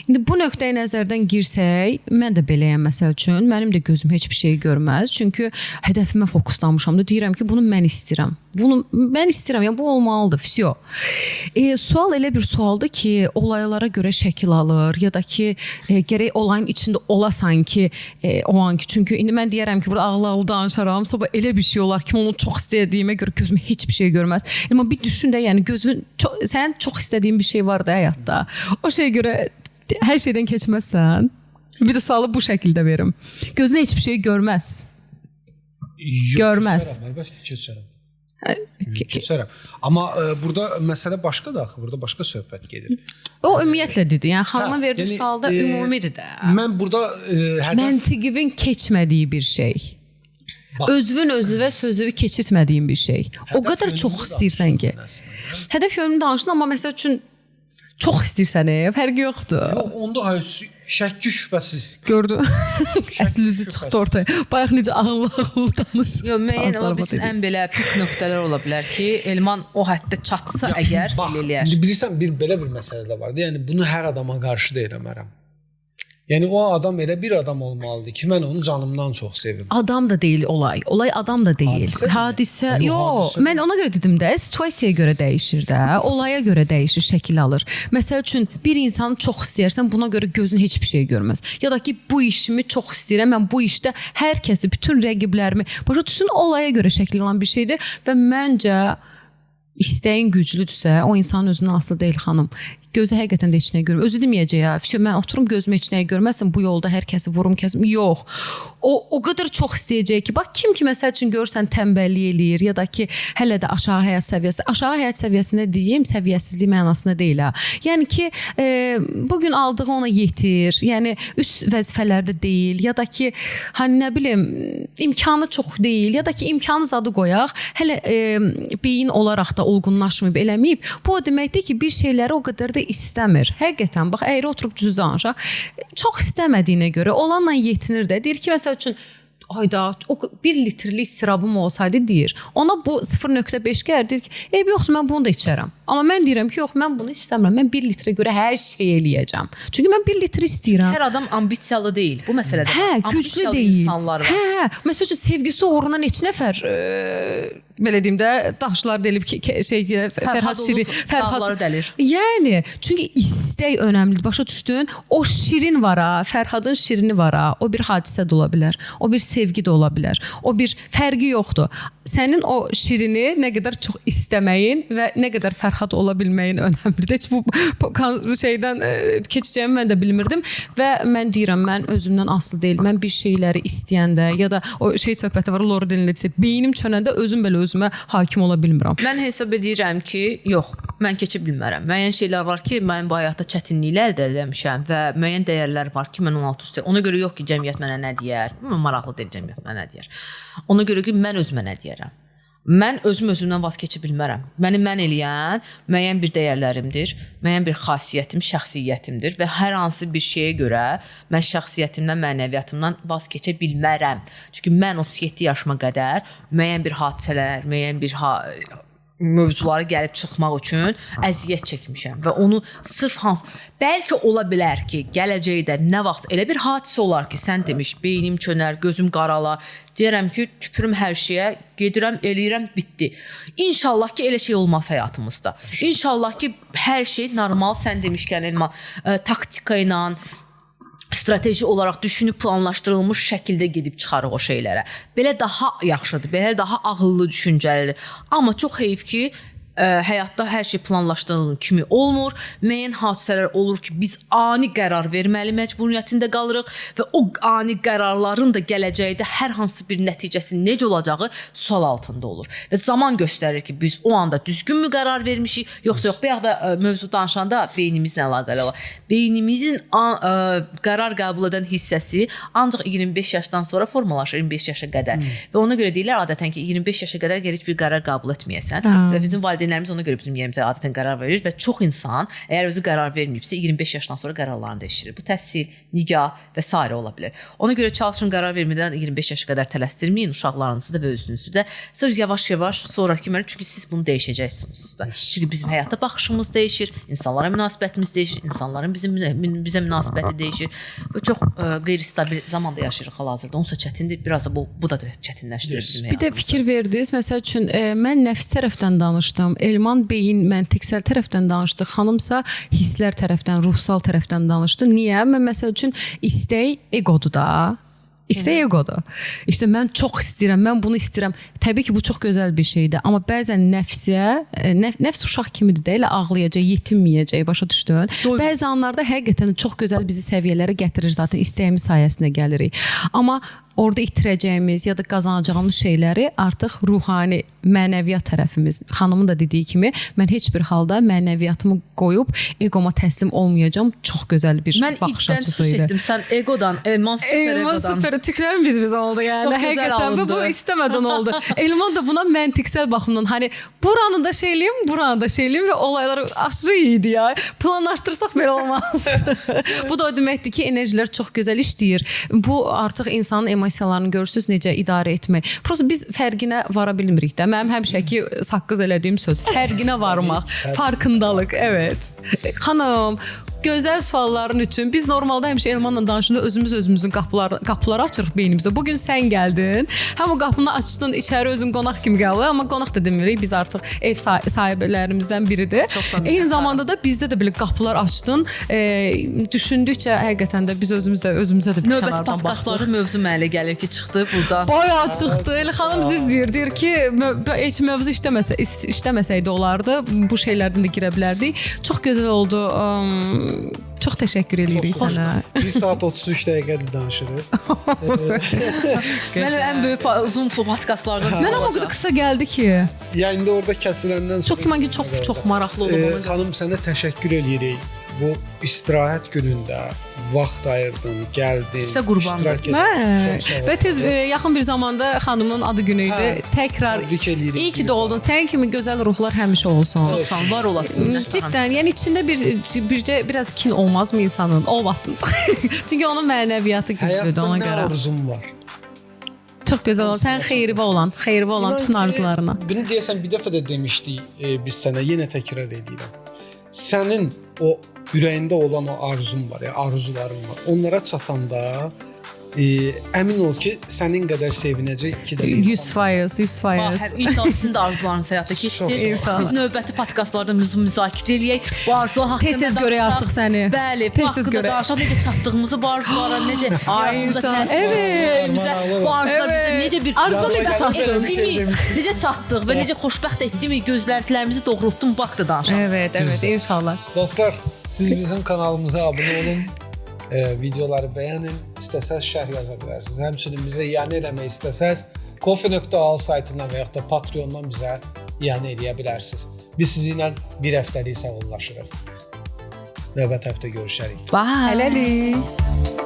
İndi bu nöqteyi nəzərdən girsək, mən də beləyəm məsəl üçün. Mənim də gözüm heç bir şey görməz. Çünki hədəfimə fokuslanmışam da. Deyirəm ki, bunu mən istəyirəm. Bunu mən istəyirəm. Yəni bu olmalıdır. Fisyo. Sual elə bir sualdır ki, olaylara görə şəkil alır ya da ki, gərək olayın içində olasan ki, o anki. Çünki indi mən deyərəm ki, burada ağlı danışaram. Sonra elə bir şey olar ki, onu çox istədiyimə görə gözüm heç bir şey görməz. Amma bir düşün də, yəni gözün sən çox istədiyin bir şey var da həyatda. O şeyə görə hər şeydən keçməzsən. Bir də sualı bu şəkildə verim. Gözün heç bir şey görməz. Görməz. Keçərəm. Amma burada məsələ başqadır axı. Burada başqa söhbət gedir. O ümumiyyətlə dedi. Yəni xanıma verdiyi sualda ümumidir də. Mən burada məntiqin keçmədiyi bir şey. Özünün özünə sözünü keçirtmədiyin bir şey. O qədər çox istəyirsən ki. Hədəf yönümü danışdın, amma məsəl üçün çox istəyirsən, fərqi yoxdur. Yox, onda şəkki şübhəsiz. Gördün? Əsl üzü çıxdı ortaya. Bayaq necə ağıllı danış. Yox, müəyyən ola bilsin, ən belə pik nöqtələr ola bilər ki, Elman o həddə çatsa əgər eləyər. Bax, bilirsən, belə bir məsələ də var. Yəni bunu hər adama qarşı da eləmərəm. Yəni o adam elə bir adam olmalıdır ki, mən onu canımdan çox sevirəm. Adam da deyil olay. Olay adam da deyil. Hadisə. Yox, mən ona görə dedim də, situasiyaya görə dəyişir də, olaya görə dəyişir, şəkil alır. Məsəl üçün bir insanı çox istəyirsən, buna görə gözün heç bir şey görməz. Ya da ki, bu işimi çox istəyirəm, mən bu işdə hər kəsi, bütün rəqiblərimi, başa düşün, olaya görə şəkil alan bir şeydir və məncə istəyin güclüdürsə, o insanın özünə asılı deyil xanım. Gözü həqiqətən də heç nə görmür. Özü deməyəcək ya, mən oturum gözümə heç nəyi görməzsəm, bu yolda hər kəsi vurum, kəsim. Yox. O qədər çox istəyəcək ki, bax kim ki məsəl üçün görsən tənbəllik eləyir ya da ki, hələ də aşağı həyat səviyyəsi. Aşağı həyat səviyyəsində deyim, səviyyəsizlik mənasında deyil ha. Yəni ki, bugün aldığı ona yetir. Yəni üst vəzifələrdə deyil ya da ki, hani nə bilim, imkanı çox deyil ya da ki, imkanı zadı qoyaq. Hələ beyin olaraq da olgunlaşmayıb, eləməyib. Bu o deməkdir ki, bir şeyləri o qədər də istəmir. Həqiqətən, bax, əyri oturub düz danışaq. Çox istəmədiyinə görə olanla yetinir də. Deyir ki, məsəl üçün, ayda, o 1 litrlik sirabım olsaydı deyir. Ona bu 0.5 gəlir, deyir ki, eyb yoxdur, mən bunu da içərəm. Amma mən deyirəm ki, yox, mən bunu istəmirəm. Mən 1 litrə görə hər şey eləyəcəm. Çünki mən 1 litr istəyirəm. Hər adam ambisiyalı deyil. Bu məsələdə. Güclü deyil. İnsanlar var. Məsəl üçün, sevgisi uğruna neçə nəfər belə deyim də, daşlar delib Fərhad Şirin. Dağları dəlir. Yəni, çünki istək önəmlidir. Başa düşdün? O şirin var ha, Fərhadın şirini var ha. O bir hadisə də ola bilər. O bir sevgi də ola bilər. O bir fərqi yoxdur. Sənin o şirini nə qədər çox istəməyin və nə qədər Fərhad narahat ola bilməyin önəmlidir. Heç bu şeydən keçəcəyimi mən də bilmirdim və mən deyirəm, mən özümdən asılı deyil. Mən bir şeyləri istəyəndə ya da o şey söhbəti var, Lori dinləyirsə, beynim çönəndə özüm belə özümə hakim ola bilmirəm. Mən hesab edirəm ki, yox, mən keçə bilmərəm. Müəyyən şeylər var ki, mən bu həyatda çətinliklər əldə etmişəm və müəyyən dəyərlər var ki, mən 16 üstə. Ona görə yox ki, cəmiyyət mənə nə deyər. Maraqlı deyil cəmiyyət mənə nə deyər. Ona görə ki, mən özümə nə deyərəm. Mən özümdən vaz keçə bilmərəm. Məni mən eləyən müəyyən bir dəyərlərimdir, müəyyən bir xasiyyətim, şəxsiyyətimdir və hər hansı bir şeyə görə mən şəxsiyyətimdən, mənəviyyatımdan vaz keçə bilmərəm. Çünki mən 37 yaşıma qədər müəyyən bir hadisələr, müəyyən bir mövzuları gəlib çıxmaq üçün əziyyət çəkmişəm və onu sırf bəlkə ola bilər ki, gələcəkdə nə vaxt elə bir hadisə olar ki, sən demiş, beynim çönər, gözüm qaralar, deyirəm ki, tüpürüm hər şeyə, gedirəm, eləyirəm, bitdi. İnşallah ki, elə şey olmaz həyatımızda. İnşallah ki, hər şey normal, sən demişkən, taktika ilə, strateji olaraq düşünüb planlaşdırılmış şəkildə gedib çıxarıq o şeylərə. Belə daha yaxşıdır, belə daha ağıllı düşüncəlidir. Amma çox heyf ki, həyatda hər şey planlaşdırılan kimi olmur. Müəyyən hadisələr olur ki, biz ani qərar verməli məcburiyyətində qalırıq və o ani qərarların da gələcəkdə hər hansı bir nəticəsi necə olacağı sual altında olur. Və zaman göstərir ki, biz o anda düzgünmü qərar vermişik, yoxsa yox. Bayaq da mövzu danışanda beynimizlə əlaqəli olur. Beynimizin qərar qəbul edən hissəsi ancaq 25 yaşdan sonra formalaşır, 25 yaşa qədər. Və ona görə deyirlər adətən ki, 25 yaşa qədər heç bir qərar qəbul etməyəsən və bizim valideynlərimiz ona görə bizim yerimizə adətən qərar verir və çox insan əgər özü qərar verməyibsə 25 yaşdan sonra qərarlarını dəyişdirir. Bu təhsil, nikah və s. ola bilər. Ona görə çalışın qərar vermədən 25 yaşa qədər tələsdirməyin uşaqlarınızı da və özünüzü də. Sırf yavaş-yavaş sonrakı mərhələ, çünki siz bunu dəyişəcəksiniz də. Çünki bizim həyata baxışımız dəyişir, insanlara münasibətimiz dəyişir, insanların bizə münasibəti dəyişir və çox qeyri-stabil zamanda yaşayırıq hal-hazırda. Onsa çətindir, biraz da bu da çətinləşdirir bizim həyatımızı. Bir də fikir verdiniz, məsəl üçün mən nəfs tərəfdən danışdım. Elman beyin məntiqsel tərəfdən danışdı. Xanımsa hisslər tərəfdən, ruhsal tərəfdən danışdı. Niyə? Mən məsəl üçün istək egodur da. İstək egodur. İşte mən çox istəyirəm, mən bunu istəyirəm. Təbii ki, bu çox gözəl bir şeydir. Amma bəzən nəfs uşaq kimidir də, elə ağlayacaq, yetinməyəcək, başa düşdün? Bəzi anlarda həqiqətən çox gözəl bizi səviyyələrə gətirir zaten. İstəyimiz sayəsində gəlirik. Amma orada itirəcəyimiz ya da qazanacağımız şeyləri artıq ruhani, mənəviyyat tərəfimiz. Xanımın da dediyi kimi, mən heç bir halda mənəviyyatımı qoyub egoma təslim olmayacağam. Çox gözəl bir baxış açısı idi. Mən iddən sus etdim, sən egodan, Elman süper tüklərim biz oldu yəni. Çox həqiqətən və bu istəmədən oldu. Elman da buna məntiqsel baxımdan, hani buranı da şeyləyim, buranı da şeyləyim və olaylar aşırı iyiydi ya. Planlaşdırsaq belə olmaz. Bu da o deməkdir ki, enerjilər çox gözəl işləyir. Bu artıq insanın emosiyalarını görürsünüz necə idarə etmək. Prosta biz fərqinə vara bilmirik də. Mənim həmişəki saqqız elədiyim söz fərqinə varmaq, farkındalıq, evet. Xanım, gözəl sualların üçün biz normalda həmişə Elmanla danışanda özümüzün qapıları açırıq beynimizdə. Bugün sən gəldin, həm o qapını açdın, içəri özün qonaq kimi qəbul, amma qonaq da demirik, biz artıq ev sahibələrimizdən biridir. Eyni zamanda da bizdə də belə qapılar açdın. Düşündükcə həqiqətən də biz özümüzdə də bir kənardan növbəti podkastlarda mövzu mənə gəlir ki, çıxdı burada. Bayağı çıxdı. Elə xanım düz deyir ki, heç mövzu işləməsəydi olardı. Bu şeylərdən də girə bilərdik. Çox gözəl oldu. Çox təşəkkür edirik sənə. 1 saat 33 dəqiqədir danışırıq. Mənim ən böyük uzun podkastlardan. Mən amma o qədər qısa gəldi ki. Yəni orada kəsiləndən sonra. Çox ki, çox maraqlı oldu. Xanım, sənə təşəkkür edirik. Bu istirahət günündə vaxt ayırdın, gəldin. Sizə qurbandır. Və tez yaxın bir zamanda xanımın adı günü idi. Təkrar iyi ki doğdun. Sənin kimi gözəl ruhlar həmişə olsun. Olsan, var olasın. Cidden, yəni içində biraz kin olmazmı insanın? Olmasın. Çünki onun mənəviyyatı güclüdür ona görə. Həyatda nə arzun var? Çox gözəl olsun. Sən xeyirli olan bütün arzularına. Bunu deyəsən bir dəfə də demişdik biz sənə, yenə təkrar edirəm. Sənin o ürəyində olan o arzun var, ya arzuların var. Onlara çatanda əmin ol ki, sənin qədər sevinəcək 2 dəfə. 100%, 100%. Bax, inşallah sizin də arzularınız həyata keçsin. inşallah. Biz növbəti podkastlarda müzakirə eləyək. Bu arzular haqqında Tez-tez görək artıq səni. Bəli, bu Tez-tez haqqında görək. danışaq, necə çatdığımızı, bu arzulara necə Ay, inşallah. Evet. bu arzular bizə necə bir Arzular necə çatdıq? Necə çatdıq və necə xoşbəxt etdimi, gözləntilərimizi doğrultdum, bu haqqda danışaq. Evet, evet, inşallah. Dostlar, siz bizim kanalımıza abunə olun. Videoları bəyənin, istəsəz şərh yaza bilərsiniz. Həmçinin bizə iyanə eləmək istəsəz coffee.al saytından və yaxud da Patreondan bizə iyanə eləyə bilərsiniz. Biz sizinlə bir həftəlik sağollaşırıq. Növbəti həftə görüşərik. Bye. Hələlik.